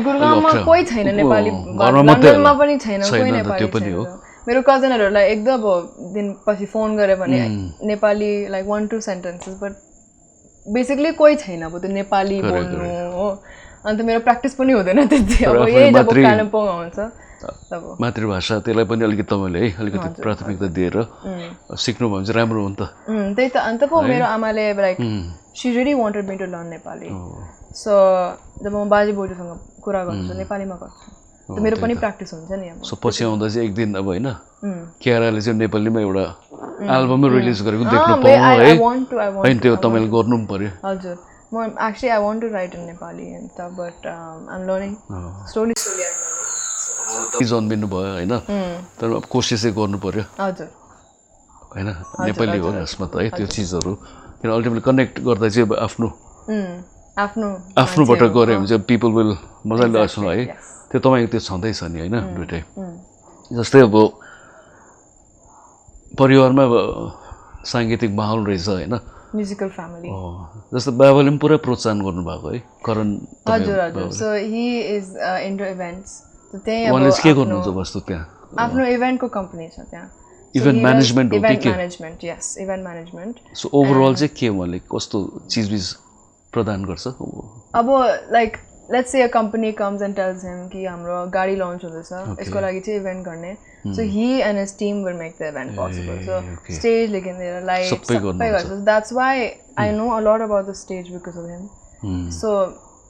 गोरगाउँमा कोही छैन नेपाली लन्डनमा पनि छैन कोही नेपाली त्यो पनि हो मेरो कजनहरुलाई एकदम अब दिन पछि फोन गरे भने Nepali like 1-2 sentences but basically कोही छैन अब त्यो नेपाली बोल्नु हो अन्त मेरो प्र्याक्टिस पनि हुँदैन त्यति अब यही जब कालिम्पोङ आउँछ तब मातृभाषा त्यसलाई पनि अलिकति तपाईले है अलिकति प्राथमिकता दिएर सिक्नु भयो भने चाहिँ राम्रो हो नि त त्यही त अन्त पो मेरो आमाले like she really wanted me to learn Nepali so जब म बाजे बोजूसँग कुरा गर्छु नेपालीमा गर्छु त मेरो पनि प्र्याक्टिस हुन्छ नि अब सो पछि आउँदा चाहिँ एक दिन अब हैन केराले चाहिँ नेपालीमा एउटा एल्बमै रिलिज गरेको देख्नु पाउँ है हैन त्यो तपाईले गर्नु पनि पर्यो हजुर म actually I want to write in Nepali and stuff but I am learning slowly जन्मिनु भयो हैन तर कोसिसै गर्नु पर्यो हजुर हैन नेपाली हो यसमा त है त्यो चीजहरु किन अल्टिमेटली कनेक्ट गर्दा चाहिँ अब आफ्नोबाट गऱ्यो भने चाहिँ पिपल विल मजाले आउँछ है त्यो तपाईँको त्यो छँदैछ नि होइन दुइटै जस्तै अब परिवारमा अब साङ्गीतिक माहौल रहेछ होइन म्युजिकल फ्यामिली जस्तो बाबाले पनि पुरा प्रोत्साहन गर्नुभएको है करण हजुर so he is into events त्यही उहाँले के गर्नुहुन्छ वस्तु त्यहाँ आफ्नो इभेन्टको कम्पनी छ त्यहाँ इभेन्ट म्यानेजमेन्ट हो event management yes event management so overall चाहिँ के उहाँले कस्तो चिजबिज प्रदान गर्छ अब like let's say a company comes and tells him कि हाम्रो गाडी लन्च हुँदैछ यसको लागि चाहिँ इभेन्ट गर्ने so he and his team will make the event possible so स्टेजदेखि लिएर लाइट सबै गर्छ that's why I know a lot about the stage because of him so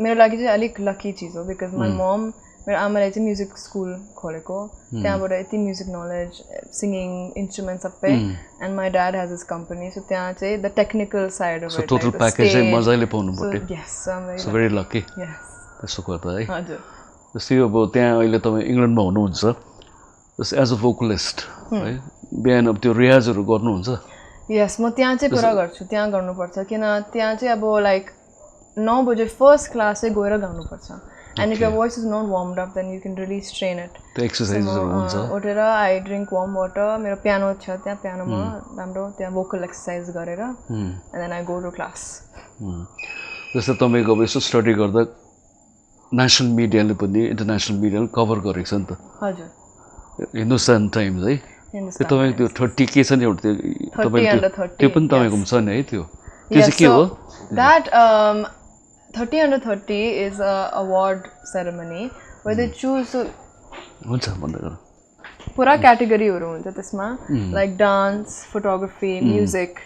मेरो लागि चाहिँ अलिक लकी चिज हो बिकज माई मम मेरो आमाले चाहिँ म्युजिक स्कुल खोलेको त्यहाँबाट यति म्युजिक नलेज सिङ्गिङ इन्स्ट्रुमेन्ट सबै and my dad has his company so त्यहाँ चाहिँ the technical side of it total package चाहिँ मजाले पाउनु पर्यो सो भेरी लकी त्यसो गर्दा है हजुर जस्तै अब त्यहाँ अहिले तपाईँ इङ्ल्यान्डमा हुनुहुन्छ जस्तै एज अ भोकलिस्ट है बिहान अब त्यो रियाजहरू गर्नुहुन्छ यस म त्यहाँ चाहिँ पुरा गर्छु त्यहाँ गर्नुपर्छ किन त्यहाँ चाहिँ अब लाइक 9 बजे फर्स्ट क्लास चाहिँ गएर गाउनुपर्छ and if your voice is not warmed up then you can really strain it त्यो एक्सर्साइजहरू हुन्छ उठेर आई ड्रिङ्क वार्म वाटर मेरो पियानो छ त्यहाँ पियानोमा राम्रो त्यहाँ भोकल एक्सर्साइज गरेर and then I go to class जस्तो तपाईँको अब यसो स्टडी गर्दा नेसनल मिडियाले पनि इन्टरनेसनल मिडियाले कभर गरेको छ नि त हजुर हिन्दुस्तान टाइम्स है त्यो तपाईँको त्यो 30 के छ नि एउटा त्यो पनि तपाईँको छ नि है त्यो चाहिँ के हो that 30 under 30 is a award ceremony where they choose हुन्छ भन्दा गर पुरा क्याटेगोरीहरू हुन्छ त्यसमा like dance photography music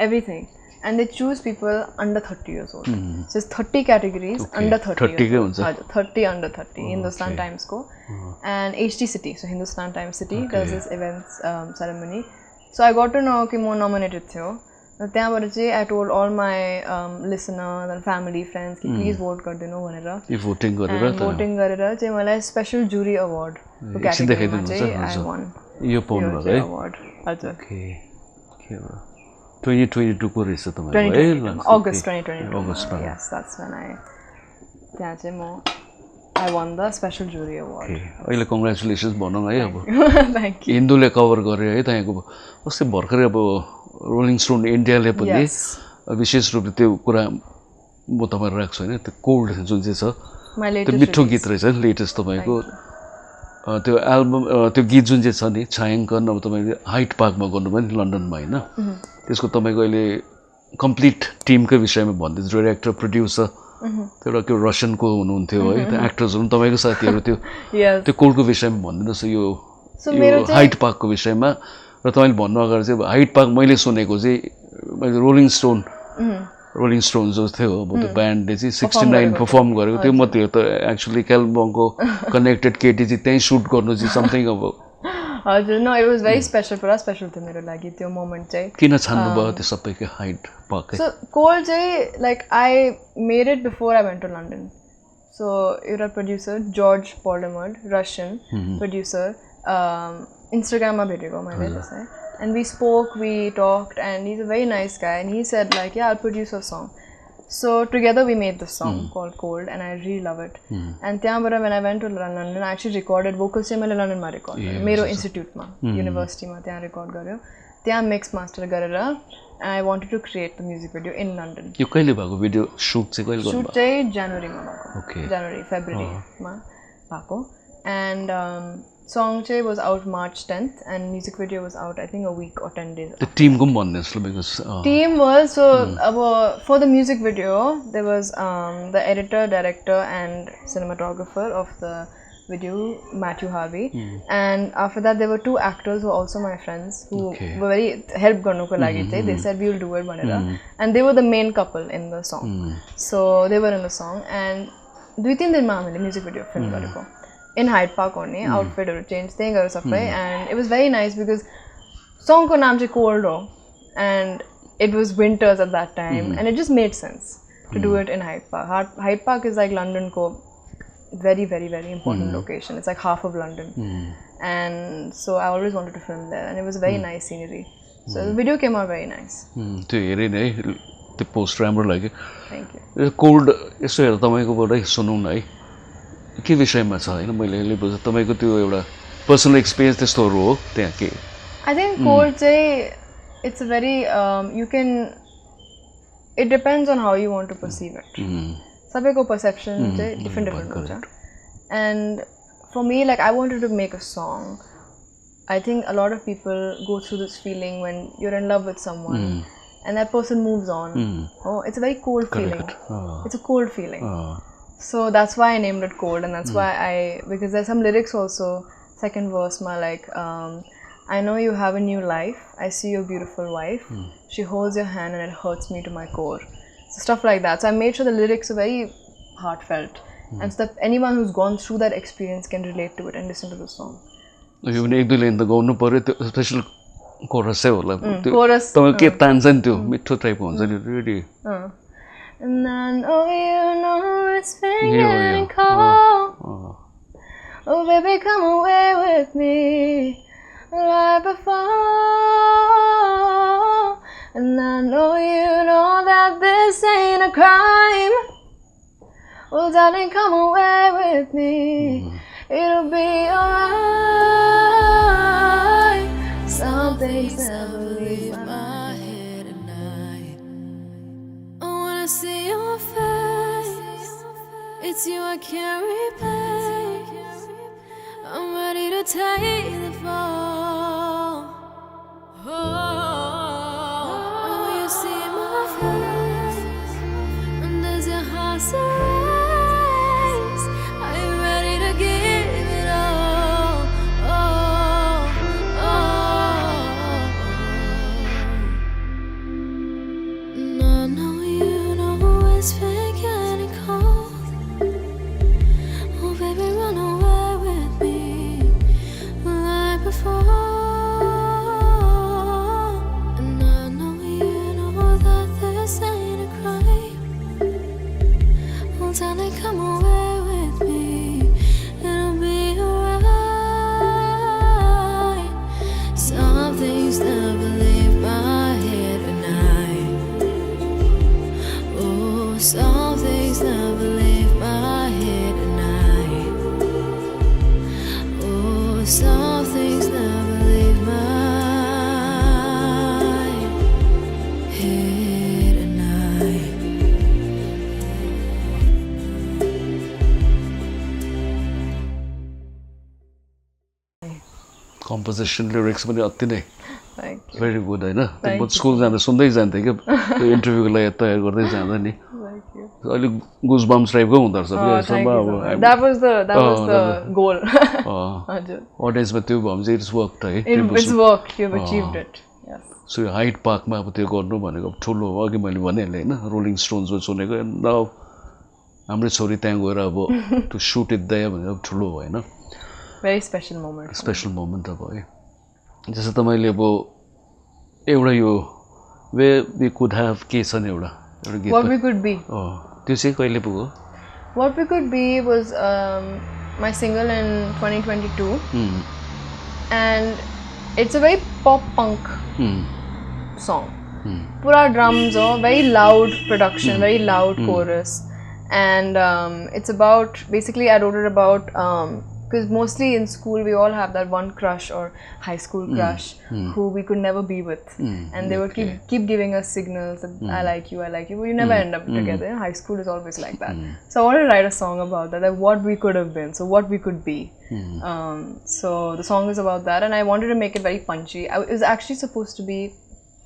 everything and they choose people under 30 years old. So it's 30 categories under 30 years old. 30 under 30 Hindustan Times ko and HD City, so Hindustan Times City does this events ceremony. So I got to know कि म nominated थियो त्यहाँबाट चाहिँ I told all my listeners and family friends कि please vote गरिदिनु भनेर voting गरेर चाहिँ मलाई स्पेशल जुरी अवार्ड को क्याटेगोरीमा चाहिँ I won यो पाउनु भएको है अवार्ड हजुर के हो 2022 को रहेछ तपाईको है अगस्त 2022 अगस्त yes that's when I त्यहाँ चाहिँ म I won the special jury award अहिले कंग्रेचुलेसन्स भनौँ है अब थ्यांक यू हिन्दूले कभर गरे है त्यहाँको कस्तै भर्खरै अब रोलिङ स्टोन इन्डियाले पनि विशेष रूपले त्यो कुरा म तपाईहरु राख्छु हैन त्यो कोल्ड जुन चाहिँ छ त्यो मिठो गीत रहेछ लेटेस्ट तपाईको त्यो एल्बम त्यो गीत जुन चाहिँ छ नि छायाङ्कन अब तपाईले हाइट पार्कमा गर्नुभयो नि लन्डनमा हैन त्यसको तपाईको अहिले कम्प्लिट टिमकै विषयमा भन्दै डाइरेक्टर प्रोड्युसर त्यो एउटा त्यो रसियनको हुनुहुन्थ्यो है त्यो एक्टर्सहरु तपाईको साथीहरु त्यो कोल्डको विषयमा भन्दिनुहोस् यो हाइट पार्कको विषयमा र तपाईले भन्नु अगाडि चाहिँ हाइट पार्क मैले सुनेको चाहिँ मैले रोलिङ स्टोन जो थियो अब त्यो ब्यान्डले चाहिँ 69 परफर्म गरेको त्यो म त्यो त एक्चुअली कालिम्पोङको कनेक्टेड केटी चाहिँ त्यही सुट गर्नु चाहिँ समथिङ अब हजुर no it was very special पुरा स्पेशल थियो मेरो लागि त्यो मोमेन्ट चाहिँ किन छान्नु भयो त्यो सबैको हाइट पार्क सो कोल्ड चाहिँ like I made it before I went to London so एउटा प्रोड्युसर जर्ज पोर्डमर्ड रसियन प्रोड्युसर इन्स्टाग्राममा भेटेको मैले त्यसलाई and we spoke, we talked, and he's a very nice guy, and he said like, yeah, I'll produce a song. So together we made this song called Cold, and I really love it. And when I went to London, I actually recorded vocals in London ma record Mero institute ma university ma tyahan record garyo tyahan mix master garera and I wanted to create the music video in London. You kaile bhako video shoot chai kaile shoot chai January ma bhako January February ma bhako and song was out March 10th and music video was out I think a week or 10 days. The team go because team was so for the music video there was the editor, director and cinematographer of the video Matthew Harvey and after that there were two actors who were also my friends who were very help garnu ko lagi they said we will do it bhanera and they were the main couple in the song so they were in the song and 2-3 दिन मा हामीले music video film गरेको in Hyde Park only outfit or change thing or something and it was very nice because song ko naam chai cold ho and it was winters at that time and it just made sense to do it in Hyde Park. Hyde Park is like London ko very very very important location. It's like half of London and so I always wanted to film there and it was very nice scenery so the video came out very nice. त्यो हेरे नै त्यो पोस्ट राम्रो लाग्यो Thank you. कोल्ड यसो हेर्दा तपाईँकोबाटै सुनौँ न है के विषयमा छ होइन मैले अहिले बुझेँ तपाईँको त्यो एउटा पर्सनल एक्सपिरियन्स त्यस्तोहरू हो त्यहाँ के I think cold say it's a very you can it depends on how you want to perceive it. Sabeko perception say different हुन्छ. And for me, like I wanted to make a song. I think a lot of people go through this feeling when you're in love with someone and that person moves on. Oh, it's a very cold feeling. It's a cold feeling. So that's why I named it Cold, and that's why because there's some lyrics also. Second verse, like I know you have a new life. I see your beautiful wife. She holds your hand and it hurts me to my core. So stuff like that. So I made sure the lyrics are very heartfelt, and so that anyone who's gone through that experience can relate to it and listen to the song. यो पनि एक दुई लाइन त गाउनु पर्यो त्यो स्पेसल कोरस चाहिँ होला Chorus. तपाईँ के तान्छ नि त्यो मिठो टाइपको हुन्छ नि ready And I know you know it's been getting cold. Oh baby, come away with me like before. And I know you know that this ain't a crime. Oh darling, come away with me. It'll be alright. Some things never leave my head at night. I wanna see your face. It's you I can't replace. I'm ready to take the fall. When you see my face, and does your heart say race? Are you ready to give it all? And I know you know it's been getting cold. Oh baby, run away with me like before. And I know you know that this ain't a crime. Oh darling, come away with me. It'll be alright. Some things never leave my head at night. Oh, some things never leave my head at night. Oh, some things never leave my head at night. Composition lyrics पनि अति नै Thank you. भेरी गुड होइन म स्कुल जाँदा सुन्दै जान्थेँ क्या त्यो इन्टरभ्युको लागि तयार गर्दै जाँदा नि Thank you. अलिक गुज बम्स टाइपको हुँदो रहेछ Thank you so much. That was the goal. Ajay. अडियन्समा त्यो भयो भने चाहिँ इट्स वर्क है It's worked. You've achieved it. Yes. So यो हाइट पार्कमा अब त्यो गर्नु भनेको ठुलो हो अघि मैले भनिहालेँ होइन रोलिङ स्टोन्समा सुनेको न हाम्रो छोरी त्यहाँ गएर अब टु सुट इट दया भनेर ठुलो हो होइन Very special moment. Special moment अब है जस्तो तपाईँले अब एउटा यो वे वी कुड ह्याभ के छ नि एउटा गीत What we could be. त्यो चाहिँ कहिले पुग्यो What we could be was my single in 2022, and it's a very pop punk song. Pura drums, very loud production, very loud chorus, and it's about basically I wrote it about because mostly in school we all have that one crush or high school crush who we could never be with, and they would keep giving us signals that I like you, but you never end up together. You know, high school is always like that. So I wanted to write a song about that, like what we could have been, so what we could be. So the song is about that, and I wanted to make it very punchy. It was actually supposed to be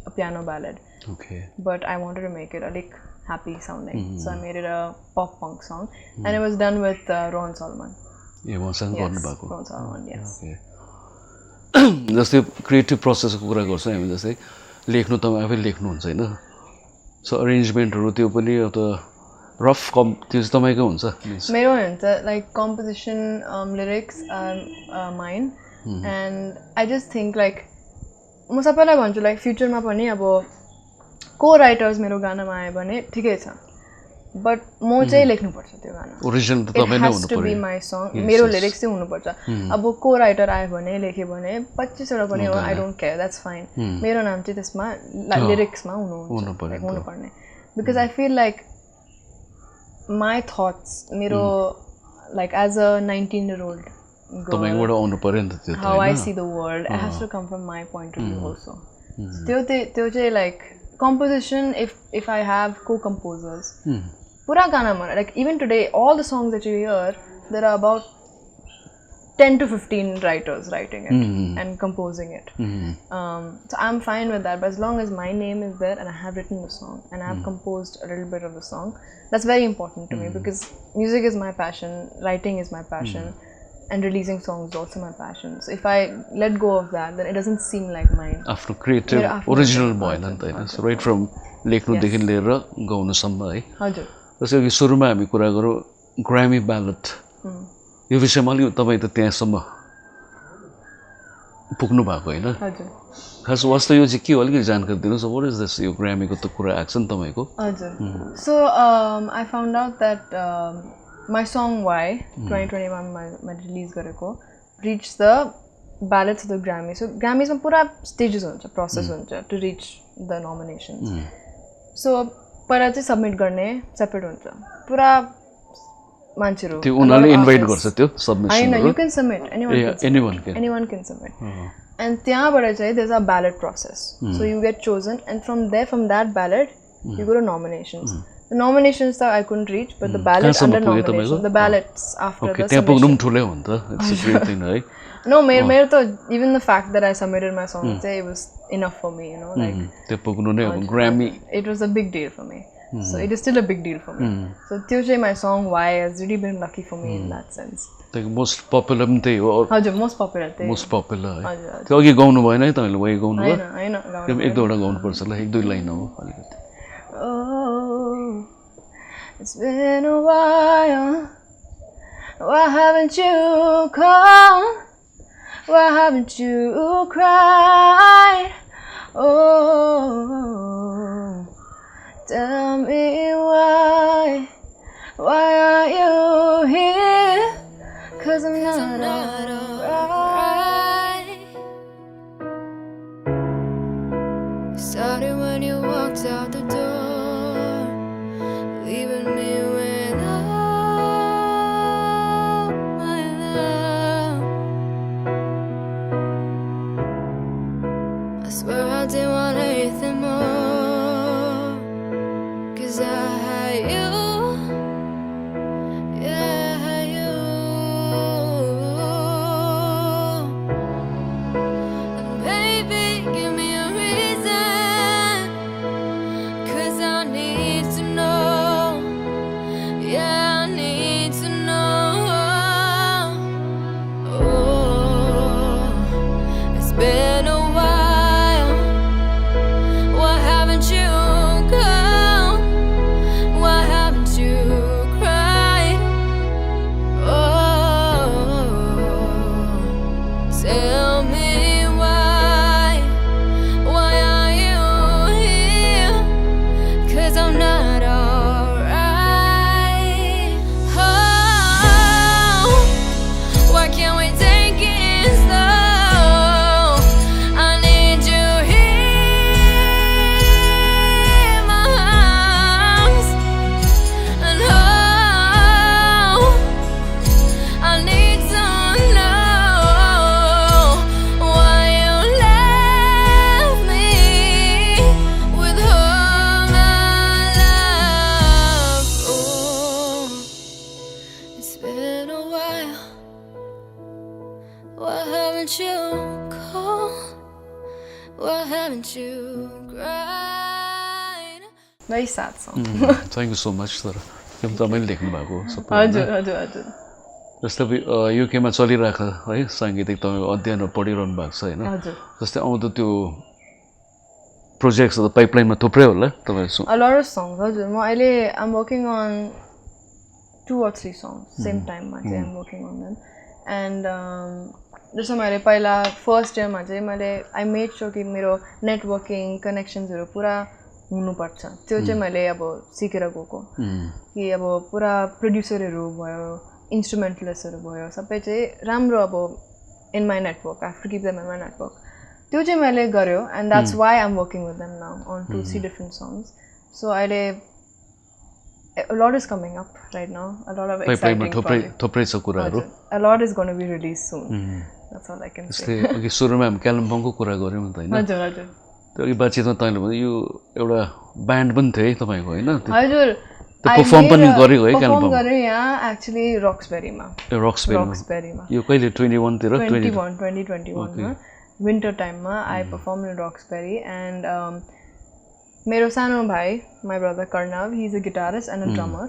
a piano ballad, but I wanted to make it a like happy sounding, so I made it a pop punk song, and it was done with Rowan Solomon. ए मसँग गर्नु भएको Rowan Solomon, yes. जस्तै क्रिएटिभ प्रोसेसको कुरा गर्छौँ हामी जस्तै लेख्नु तपाईँ आफै लेख्नुहुन्छ होइन सो अरेन्जमेन्टहरू त्यो पनि त रफ कम त्यो चाहिँ तपाईँकै हुन्छ मेरो हुन्छ like composition lyrics mine and I just think like म सबैलाई भन्छु लाइक फ्युचरमा पनि अब को राइटर्स मेरो गानामा आयो भने ठिकै छ बट म चाहिँ लेख्नुपर्छ त्यो गाना ओरिजिनल त तपाईँ नै हुनु पर्छ बी माई सङ मेरो लिरिक्स चाहिँ हुनुपर्छ अब को राइटर आयो भने लेख्यो भने 25 वटा पनि हो I don't care that's fine मेरो नाम चाहिँ त्यसमा लिरिक्समा हुनुपर्ने because I feel like my thoughts, like as a 19-year-old girl, how I see the world, it has to come from my point of view also. So, like composition, if I have co-composers, pura gana like even today, all the songs that you hear, there are about 10 to 15 writers writing it and composing it. So I'm fine with that, but as long as my name is there and I have written the song and I have composed a little bit of the song, that's very important to me, because music is my passion, writing is my passion, and releasing songs is also my passion. So if I let go of that, then it doesn't seem like mine. After creative, original boy, so right from लेख्नु देखि लिएर गाउनुसम्म है. हजुर. जस्तै कि सुरुमा हामी कुरा गरौँ ग्रामी ब्यालेट. यो विषयमा अलि तपाईँ त त्यहाँसम्म पुग्नु भएको हैन? हजुर. खास वास्तव यो चाहिँ के हो अलिकति जानकारी दिनुहोस्. व्हाट इज दिस यो ग्रामीको त कुरा आएको छ नि तपाईको? हजुर. So I found out that my song Why 2021 मा रिलिज गरेको reached the ballots of the Grammy. So Grammys मा पुरा stages हुन्छ, process हुन्छ to reach the nominations. So पहिला चाहिँ सबमिट गर्ने सेपरेट हुन्छ. पुरा मान्छेहरु त्यो उनीहरुले इन्भाइट गर्छ त्यो submission. I know, you can submit, anyone can submit. And त्यहाँबाट चाहिँ there's a ballot process. So you get chosen, and from that ballot you go to nominations. The nominations that I couldn't reach, but the ballots under nominations, the ballots after the submission. त्यहाँ पुग्नु ठुलै हो नि त. It's a great thing, right? No, मेरो त even the fact that I submitted my song, it was enough for me, you know, like त्यो पुग्नु नै हो Grammy. It was a big deal for me. So it is still a big deal for me. So त्यो चाहिँ my song Why has really been lucky for me in that sense. The most popular पनि त्यही हो. हजुर, most popular त्यही. Most popular. हजुर. त्यो अघि गाउनु भएन है तपाईले Why गाउनु भयो? हैन त्यो एक दुईवटा गाउनु पर्छ ल, एक दुई लाइन हो अलिकति. Oh, it's been a while. Why haven't you come? Why haven't you cried? Oh, tell me why. Why are you here? 'Cause I'm not alright. It started when you walked out the door, leaving me without my love. I swear I didn't want anything more, 'cause I had you. Yeah, I had you. And baby, give me a reason, 'cause I need to know. Yeah, I need to know. Oh, it's been a while. Why haven't you come? Why haven't you cried? Oh, tell me why. Why are you here? 'Cause I'm not alright. Oh, why can't we take it slow? I need you here, my arms. And oh, I need to know why you left me with all my love. Oh, it's been a while. Why haven't you called? Why haven't you cried? Very sad song. Thank you so much sir. यो तपाईले लेख्नु भएको सबै. हजुर हजुर हजुर. जस्तै युकेमा चलिरहेको है सांगीतिक तपाईको अध्ययन पढिरहनु भएको छ हैन? हजुर. जस्तै आउँदो त्यो प्रोजेक्ट्स पाइपलाइनमा थुप्रै होला तपाईहरु. A lot of songs. हजुर, म अहिले I'm working on 2 or 3 songs same time मा चाहिँ I'm working on them. And जस्तो मैले पहिला फर्स्ट इयरमा चाहिँ मैले I made sure कि मेरो नेटवर्किङ कनेक्सन्सहरु पुरा हुनुपर्छ. त्यो चाहिँ मैले अब सिकेर गएको. कि अब पुरा प्रोड्युसरहरु भयो, इन्स्ट्रुमेन्टलिस्टहरु भयो, सबै चाहिँ राम्रो अब in my network. I have to keep them in my network. त्यो चाहिँ मैले गर्यो, and that's why I'm working with them now on 2-3 different songs. So a lot is coming up right now. A lot of exciting projects. A lot is going to be released soon. That's all I can say. Okay, सुरुमा हामी कालिम्पोङको कुरा गर्यौँ नि त हैन हजुर हजुर त्यो अघि बातचितमा तैँले भने यो एउटा ब्यान्ड पनि थियो है तपाईको हैन हजुर त्यो परफर्म पनि गरेको है कालिम्पोङ परफर्म गरे यहाँ एक्चुअली रक्सबेरीमा यो कहिले 21 तिर 2021 मा विन्टर टाइममा आई परफर्म इन रक्सबेरी एन्ड मेरो सानो भाइ my brother Karnav, he's a guitarist and a drummer,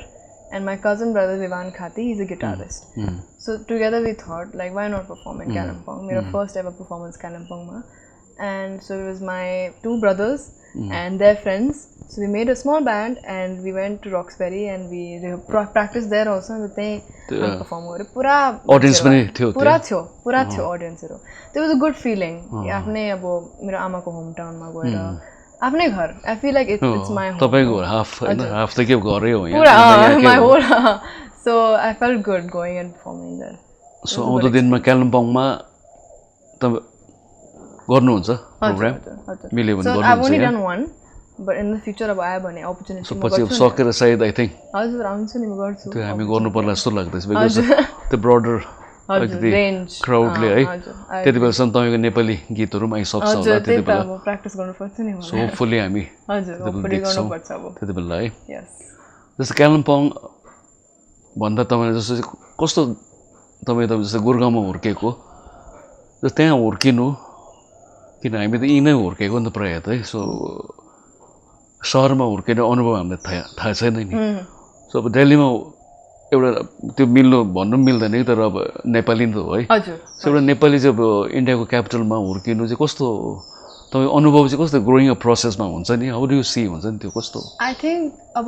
and my cousin brother Vivan Khati, he's a guitarist. So together we thought, like, why not perform in Kalimpong? My first ever performance Kalimpong ma, and so it was my two brothers and their friends. So we made a small band and we went to Roxbury and we practiced there also. And they performed. Pura audience पनि थियो पुरा थियो audience हरु. There was a good feeling. आफ्नै अब मेरो आमाको hometown मा गएर आफ्नै घर. I feel like it's my home. तपाईको हाफ हैन हाफ त के घरै हो यहाँ. पुरा my whole. So I felt good going and performing there. So आउँदो दिनमा कालिम्पोङमा त गर्नुहुन्छ प्रोग्राम मिल्यो भने गर्नुहुन्छ. So I've only done one, but in the future अब आयो भने opportunity म पछि सकेर सायद I think हजुर आउँछु नि म गर्छु. त्यो हामी गर्नु पर्ला जस्तो लाग्दैछ because the broader range crowdले है त्यति बेलासम्म तपाईको नेपाली गीतहरु पनि आइसक्छ होला त्यति बेला अब प्र्याक्टिस गर्नुपर्छ नि सो होपफुली हामी हजुर होपफुली गर्नुपर्छ अब त्यति बेला है यस जस्तो कालिम्पोङ भन्दा तपाईले जस्तो कस्तो तपाई त जस्तो गुरगाउँमा हुर्केको जस्तो त्यहाँ हुर्किनु किन हामी त यिनै हुर्केको नि त प्राय त है सो शहरमा हुर्किने अनुभव हामीलाई थाहा छैन नि सो अब दिल्लीमा एउटा त्यो मिल्नु भन्नु मिल्दैन नि तर अब नेपाली नि त हो है हजुर सो एउटा नेपाली चाहिँ अब इन्डियाको क्यापिटलमा हुर्किनु चाहिँ कस्तो तपाईँ अनुभव चाहिँ कस्तो ग्रोइङ अप प्रोसेसमा हुन्छ नि हाउ डु यु सी हुन्छ नि त्यो कस्तो आई थिंक अब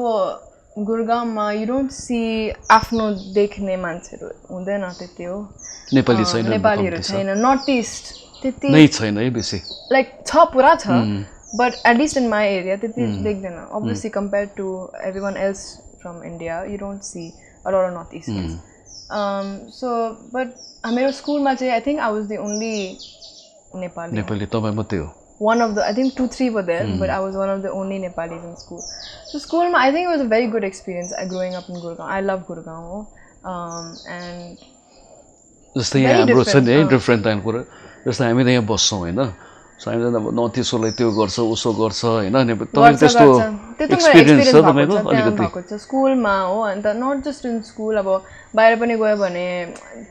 गुरगाउँमा यु डोन्ट सी आफ्नो देख्ने मान्छेहरू हुँदैन त्यति हो नेपाली छैन नेपालीहरू छैन नर्थ इस्ट त्यति नै छैन है बेसी लाइक छ पुरा छ but at least in my area त्यति देख्दैन obviously compare to everyone else from India you don't see a lot of northeasters. So, but मेरो स्कुलमा चाहिँ I think I was the only Nepali तपाईँ मात्रै हो. One of the, I think 2-3 were there, but I was one of the only Nepalis in school. So school, I think it was a very good experience growing up in Gurgaon. I love Gurgaon. And जस्तै यहाँ हाम्रो छ नि है डिफरेन्ट टाइम कुरा जस्तै हामी त यहाँ बस्छौँ हैन सो हामी त नर्थ इस्टलाई त्यो गर्छ उसो गर्छ हैन तपाईँ त्यस्तो एक्सपिरियन्स छ तपाईको अलिकति स्कुलमा हो अन्त नट जस्ट इन स्कुल अब बाहिर पनि गयो भने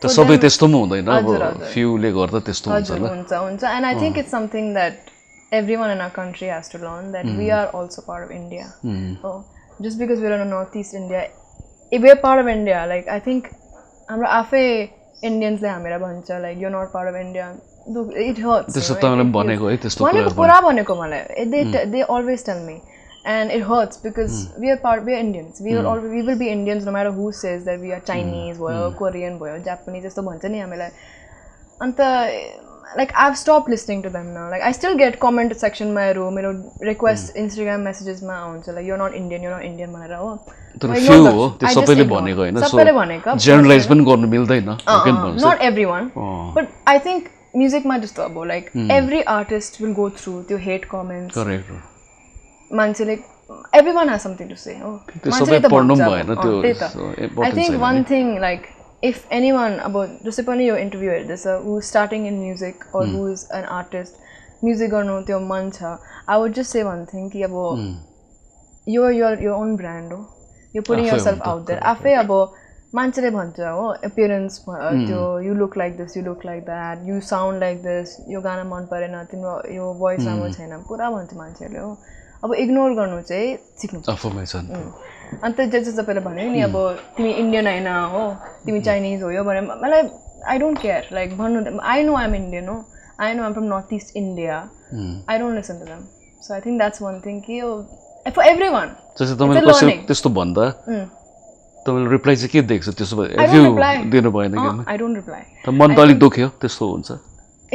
त सबै त्यस्तो पनि हुँदैन अब फ्यूले गर्दा त्यस्तो हुन्छ होला हुन्छ and I think it's something that everyone in our country has to learn that we are also part of India. Just because we're in Northeast India, if we're part of India, like I think hamro afai Indians le hamera bhancha like you're not part of India. It hurts. Testo tamile bhaneko hai testo pura bhaneko malai they always tell me and it hurts because we are Indians. We will be Indians no matter who says that we are Chinese or Korean or Japanese testo bhancha ni hamilai anta like I've stopped listening to them now. Like I still get comment section my room, request Instagram messages ma auncha like you're not Indian bhanera ho. तर few हो त्यो सबैले भनेको हैन सो जनरलाइज पनि गर्नु मिल्दैन not everyone but I think music ma just abo like every artist will go through the hate comments correct manchele everyone has something to say सबै पढ्नु भएन त्यो I think one thing like if anyone about just upon your interview this who's starting in music or who's an artist music garnu tyo man cha I would just say one thing ki abo you're your own brand ho you're putting yourself out there afai abo manchele bhancha ho appearance tyo you look like this you look like that you sound like this yo gana man parena timo yo voice राम्रो छैन पुरा भन्छ मान्छेले हो अब इग्नोर गर्नु चाहिँ सिक्नु आफैमै छन् अन्त जस्तो तपाईले भन्यो नि अब तिमी इन्डियन हैन हो तिमी चाइनिज हो यो भने मलाई आई डोन्ट केयर लाइक भन्नु I know I am Indian हो I know I am from North East India I don't listen to them so I think that's one thing कि फर एभ्रीवन जस्तो तपाईले कसै त्यस्तो भन्दा तपाईले रिप्लाई चाहिँ के देख्छ त्यसो भए दिनु भएन कि आई डोन्ट रिप्लाई त मन त अलि दुख्यो त्यस्तो हुन्छ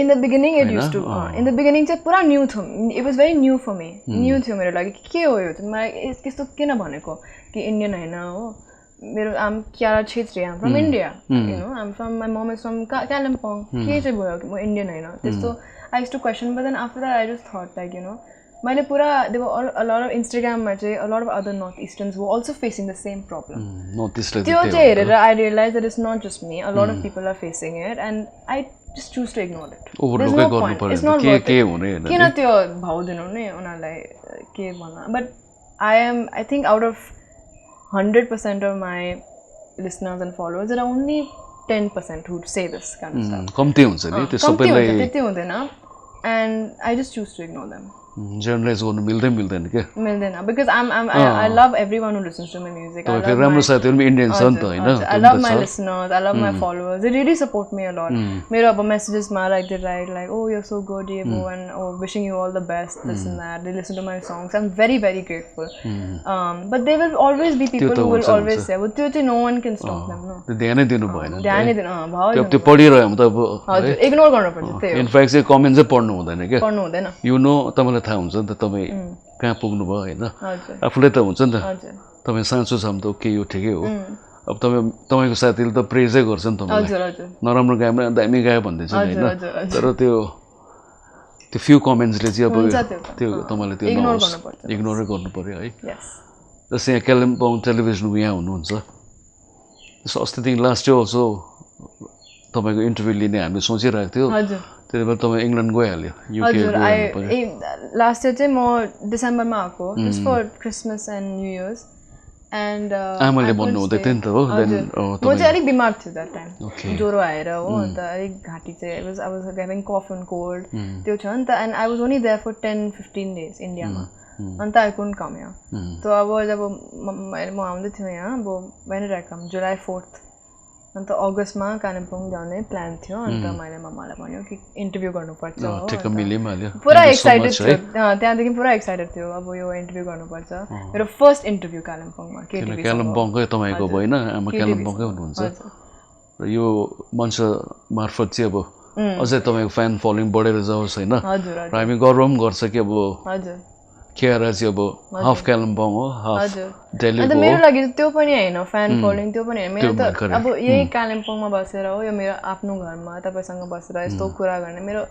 in the beginning it used to in the beginning चाहिँ पुरा न्यू थियो it was very new for me new थियो मेरो लागि के हो यो मलाई यस्तो किन भनेको कि इन्डियन हैन हो मेरो I'm Kyara Chhetri I'm from India you know I'm from my mom is from Kalimpong के चाहिँ भयो कि म इन्डियन हैन त्यस्तो I used to question but then after that I just thought like you know मैले पुरा there were a lot of Instagram मा चाहिँ a lot of other northeasterns were also facing the same problem. Northeast त्यो चाहिँ हेरेर I realized that it's not just me. A lot of people are facing it and I just choose to ignore it. There's no point. It's not worth it. किन त्यो भाउ दिनु नि उनीहरूलाई के भन्नु. But I think out of 100% of my listeners and followers, there are only 10% who say this kind of stuff. कम्ती हुन्छ नि त्यो सबैलाई त्यति हुँदैन and I just choose to ignore them. Generalize गर्नु मिल्दैन के मिल्दैन because I love everyone who listens to my music. I love राम्रो साथीहरु पनि इन्डियन छ नि त हैन I love my listeners, I love my followers. They really support me a lot. मेरो अब messages मा like they write like oh you're so good Yevo and oh wishing you all the best this and that. They listen to my songs. I'm very very grateful. But there will always be people who will always say well त्यो चाहिँ no one can stop them no. ध्यानै दिनु भएन ध्यानै दिनु भयो त्यो पढिरह्यो म त अब हजुर इग्नोर गर्नुपर्छ त्यही इनफ्याक्ट चाहिँ कमेन्ट चाहिँ पढ्नु हुँदैन के पढ्नु हुँदैन यु नो तपाईलाई थाहा हुन्छ नि त तपाई कहाँ पुग्नु भयो हैन आफुले त हुन्छ नि त तपाई साँचो छ भने त ओके यो ठिकै हो अब तपाईको साथीले त प्रेजै गर्छ नि तपाईलाई हजुर हजुर नराम्रो गायो भने दामी गायो भन्दै छ हैन तर त्यो फ्यु कमेन्ट्सले चाहिँ अब त्यो तपाईले त्यो इग्नोरै गर्नु पर्यो है यस जस्तै यहाँ कालिम्पोङ टेलिभिजनको यहाँ हुनुहुन्छ त्यसो अस्तिदेखि लास्ट इयर अल्सो तपाईको इन्टरभ्यु लिने हामीले सोचिरहेको थियो हजुर त्यही भएर तपाईँ इङ्ल्यान्ड गइहाल्यो हजुर लास्ट इयर चाहिँ म डिसेम्बरमा आएको just for Christmas and new year's and आमाले भन्नु हुँदै थियो नि त हो म चाहिँ अलिक बिमार थियो द्याट टाइम ज्वरो आएर हो अन्त अलिक घाँटी चाहिँ I was having cough and cold त्यो छ नि त and I was only there for 10-15 days इन्डियामा अन्त आई कुडन्ट कम यहाँ त अब जब म आउँदै थियो यहाँ अब when did I com July 4th अन्त अगस्तमा कालिम्पोङ जाने प्लान थियो अन्त मैले मम्मालाई भन्यो कि इन्टरभ्यु गर्नुपर्छ पुरा एक्साइटेड थियो त्यहाँदेखि पुरा एक्साइटेड थियो अब यो इन्टरभ्यु गर्नुपर्छ मेरो फर्स्ट इन्टरभ्यु कालिम्पोङमा कालिम्पोङकै तपाईँको होइन आमा कालिम्पोङकै हुनुहुन्छ र यो मञ्च मार्फत चाहिँ अब अझै तपाईँको फ्यान फलोइङ बढेर जाओस् होइन र हामी गर्व पनि गर्छ कि अब केरा चाहिँ अब हाफ कालिम्पोङ हो हाफ दिल्ली हो मेरो लागि त्यो पनि हैन फ्यान फलोइङ त्यो पनि हैन मेरो त अब यही कालिम्पोङमा बसेर हो यो मेरो आफ्नो घरमा तपाईसँग बसेर यस्तो कुरा गर्ने मेरो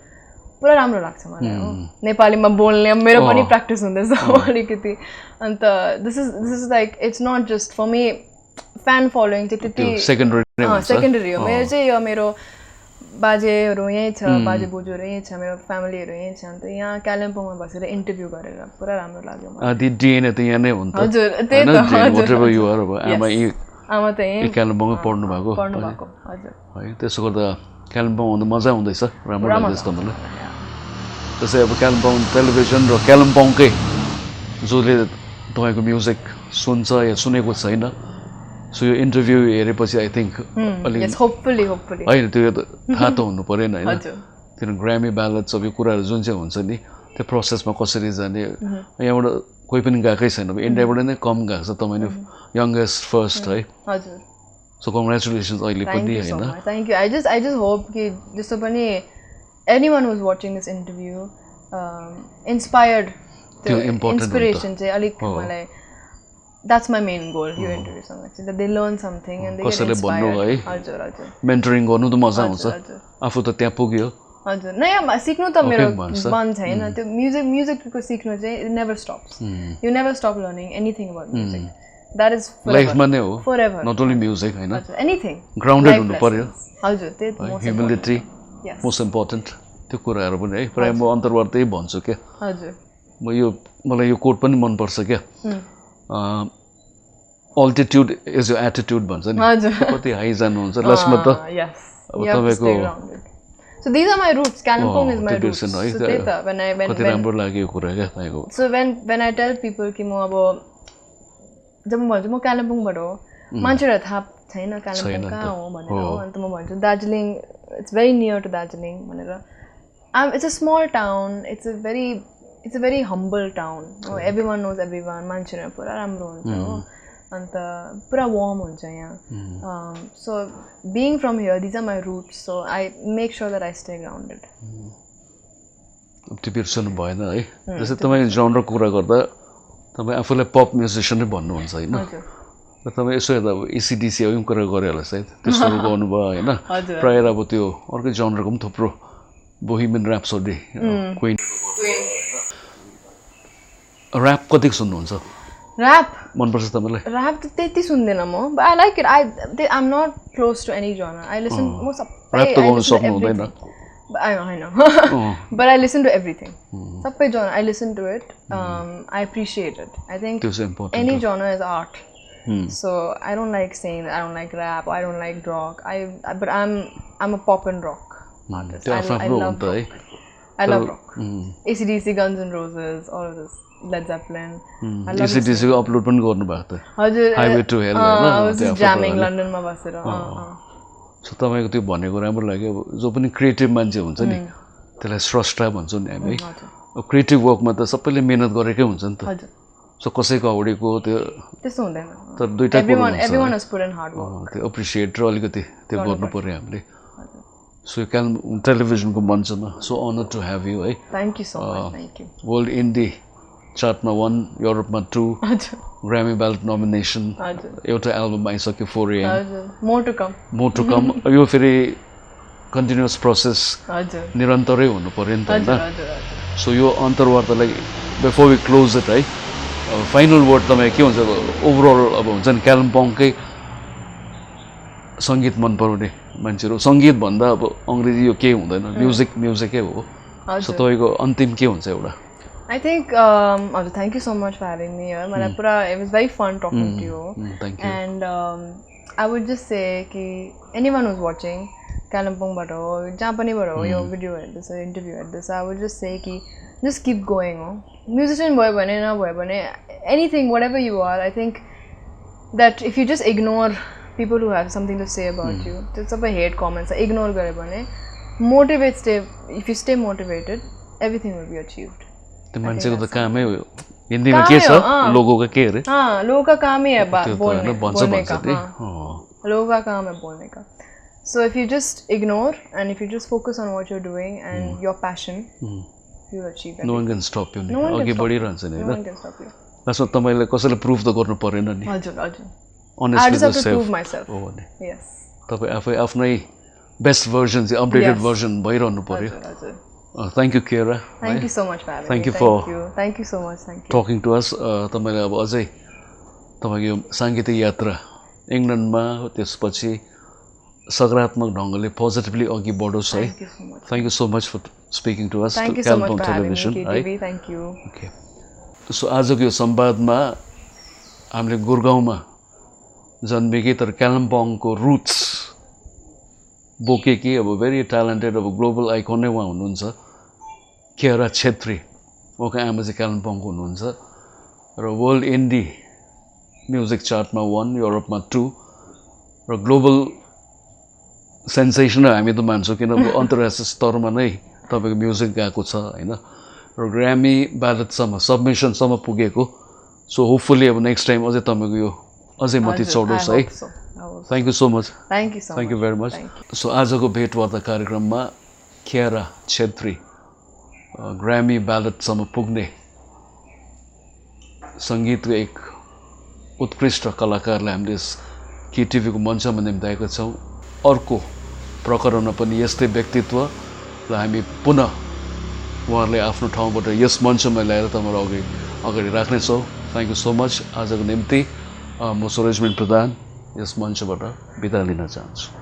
पुरा राम्रो लाग्छ मलाई हो नेपालीमा बोल्ने मेरो पनि प्र्याक्टिस हुँदैछ अलिकति अन्त this is like it's not just for me fan following चाहिँ त्यति सेकेन्डरी हो मेरो चाहिँ यो मेरो बाजेहरू यहीँ छ बाजे बोजूहरू यहीँ छ मेरो फ्यामिलीहरू यहीँ छ अन्त यहाँ कालिम्पोङमा बसेर इन्टरभ्यु गरेर पुरा राम्रो लाग्यो मलाई डिएनए त यहाँ नै हो नि त हजुर त्यही त आमा त यहीँ कालिम्पोङमै पढ्नु भएको हजुर है त्यसो गर्दा कालिम्पोङ हुँदा मजा आउँदैछ राम्रो लाग्दैछ तपाईँलाई त्यसै अब कालिम्पोङ टेलिभिजन र कालिम्पोङकै जसले तपाईँको म्युजिक सुन्छ या सुनेको छैन सो यो इन्टरभ्यु हेरेपछि आई थिङ्क अलिक होइन त्यो थाहा त हुनु परेन होइन किन ग्रामी ब्यालट सबै कुराहरू जुन चाहिँ हुन्छ नि त्यो प्रोसेसमा कसरी जाने यहाँबाट कोही पनि गएकै छैन इन्डियाबाट नै कम गएको छ तपाईँ यङ्गेस्ट फर्स्ट है सो कङ्ग्रेचुलेसन्स अहिले पनि होइन thank you I just hope कि जस्तो पनि anyone was watching this interview inspired त्यो इन्सपिरेसन चाहिँ अलिक मलाई that's my main goal यो इन्टरभ्यु सँग चाहिँ that they learn something and they get inspired हजुर हजुर मेन्टरिङ गर्नु त मजा आउँछ आफू त त्यहाँ पुग्यो हजुर नयाँ सिक्नु त मेरो मन छैन त्यो म्युजिकको सिक्नु चाहिँ never stops you never stop learning anything about music that is लाइफमा नै हो forever not only music हैन anything ग्राउन्डेड हुनु पर्यो हजुर त्यही ह्युमिलिटी मोस्ट इम्पोर्टेन्ट त्यो कुराहरू पनि है प्राय म अन्तर्वार्ता त्यही भन्छु क्या हजुर मलाई यो कोट पनि मन पर्छ क्या अल्टिट्युड इज यो एटिट्युड भन्छ नि कति हाई जानुहुन्छ लास्टमा त अब तपाईँको So these are my roots. Kalimpong is my roots. So कति राम्रो लाग्यो कुरा क्या तपाईँको So when I tell people कि म अब जब म भन्छु म कालिम्पोङबाट हो मान्छेलाई थाहा छैन कालिम्पोङ कहाँ हो भनेर हो अन्त म भन्छु Darjeeling it's very near to Darjeeling भनेर it's a small town it's a very humble town everyone knows everyone मान्छेहरू पुरा राम्रो हुन्छ हो अन्त पुरा वार्म हुन्छ यहाँ so being from here these are my roots so I make sure that I stay grounded त्यो बिर्सनु भएन है जस्तै तपाईँ जनरको कुरा गर्दा तपाईँ आफूलाई पप म्युजिसियन नै भन्नुहुन्छ होइन र तपाईँ यसो हेर्दा अब एसिडिसी पनि कुरा गरे होला सायद त्यस्तोहरू गर्नुभयो होइन प्रायः अब त्यो अर्कै जनरको पनि थुप्रो बोहेमियन ऱ्याप्सोडी क्विन ऱ्याप कति सुन्नुहुन्छ Rap. मनपर्छ तपाईँलाई Rap त त्यति सुन्दैन म, but I like it. I'm not close to any genre. I listen most of rap त गाउन सक्नु हुँदैन I know. But I listen to everything. Sabai genre I listen to it. I appreciate it. I think any genre is art. So I don't like saying that I don't like rap or I don't like rock. But I'm a pop and rock artist. I love rock. I love rock. AC/DC, Guns N' Roses, all of this. Led Zeppelin. I love AC/DC को अपलोड पनि गर्नु भएको थियो Highway to Hell I was just jamming London मा बसेर सो तपाईको त्यो भनेको राम्रो लाग्यो जो पनि क्रिएटिभ मान्छे हुन्छ नि त्यसलाई स्रष्टा भन्छौँ नि हामी क्रिएटिभ वर्कमा त सबैले मेहनत गरेकै हुन्छ नि त सो कसैको अगाडिको त्यो त्यस्तो हुँदैन तर दुईटा everyone has put in hard work त्यो एप्रिसिएट र अलिकति त्यो गर्नु पर्यो हामीले सो कालिम्पोङ टेलिभिजनको मञ्चमा so honour to have you है thank you so much thank you world indie चार्टमा 1 युरोपमा 2 ग्रामी ब्यालेट नोमिनेसन एउटा एल्बम आइसक्यो 4 AM more to come यो फेरि कन्टिन्युअस प्रोसेस निरन्तरै हुनु पर्यो नि त हैन सो यो अन्तर्वार्तालाई बिफोर वी क्लोज इट है फाइनल वर्ड तपाईँ के हुन्छ ओभरअल अब हुन्छ नि कालिम्पोङकै सङ्गीत मन पराउने मान्छेहरू सङ्गीत भन्दा अब अङ्ग्रेजी यो केही हुँदैन म्युजिकै हो सो तपाईँको अन्तिम के हुन्छ एउटा I think, thank you so much for having me here. It was very fun talking to you. Thank you. And I would just say कि anyone who's watching, Kalimpong bata ho, jahan pani bata ho, your video at this, or interview at this, I would just say कि just keep going. Musician boy bane na boy bane, anything, whatever you are, I think that if you just ignore people who have something to say about you, just up hate comments, ignore gare bane, if you stay motivated, everything will be achieved. त्यो मान्छेको त कामै हो हिन्दीमा के छ लोगोको के अरे लोगों का काम ही है बोलने का लोगों का काम है बोलने का so if you just ignore and if you just focus on what you're doing and your passion you'll achieve everything. No one can stop you अघि बढिरहन्छ नि no one can stop you लास्टमा तपाईले कसैले प्रुफ त गर्नु परेन नि हजुर honestly I just have to prove myself yes तपाई आफै आफ्नै बेस्ट भर्जन चाहिँ अपडेटेड भर्जन भइरहनु पर्यो हजुर thank you Kiera thank you so much for having thank me you thank you so much thank you talking to us तपाईले अब अझै तपाईको यो सांगीतिक यात्रा इंग्ल्यान्डमा त्यसपछि सकारात्मक ढंगले पोजिटिभली अघि बढोस् है thank you so much for speaking to us thank you so much for Television having me, thank you okay so आजको यो संवादमा हामीले गुरगाउँमा जन्मेकी तर कालिम्पोङको रुट्स बोकेकी अब भेरी ट्यालेन्टेड अब ग्लोबल आइकन नै उहाँ हुनुहुन्छ केरा छेत्री उहाँको आमा चाहिँ कालिम्पोङको हुनुहुन्छ र वर्ल्ड इन्डी म्युजिक चार्टमा 1 युरोपमा 2 र ग्लोबल सेन्सेसन हामी त मान्छौँ किनभने अन्तर्राष्ट्रिय स्तरमा नै तपाईँको म्युजिक गएको छ हैन र ग्रामी ब्यालेटसम्म सबमिसनसम्म पुगेको सो होपफुली अब नेक्स्ट टाइम अझै तपाईँको यो अझै माथि चढोस् है Thank you so much. Thank you so much. Thank you very much. So आजको भेटवार्ता कार्यक्रममा केरा छेत्री ग्रामी ब्यालेटसम्म पुग्ने सङ्गीतको एक उत्कृष्ट कलाकारलाई हामीले केटिभीको मञ्चमा निम्ताएका छौँ अर्को प्रकरणमा पनि यस्तै व्यक्तित्वलाई हामी पुनः उहाँहरूले आफ्नो ठाउँबाट यस मञ्चमा ल्याएर तपाईहरु अगाडि राख्नेछौँ थ्याङ्क यू सो मच आजको निम्ति म सुरेशमिन प्रधान यस मञ्चबाट बिदा लिन चाहन्छु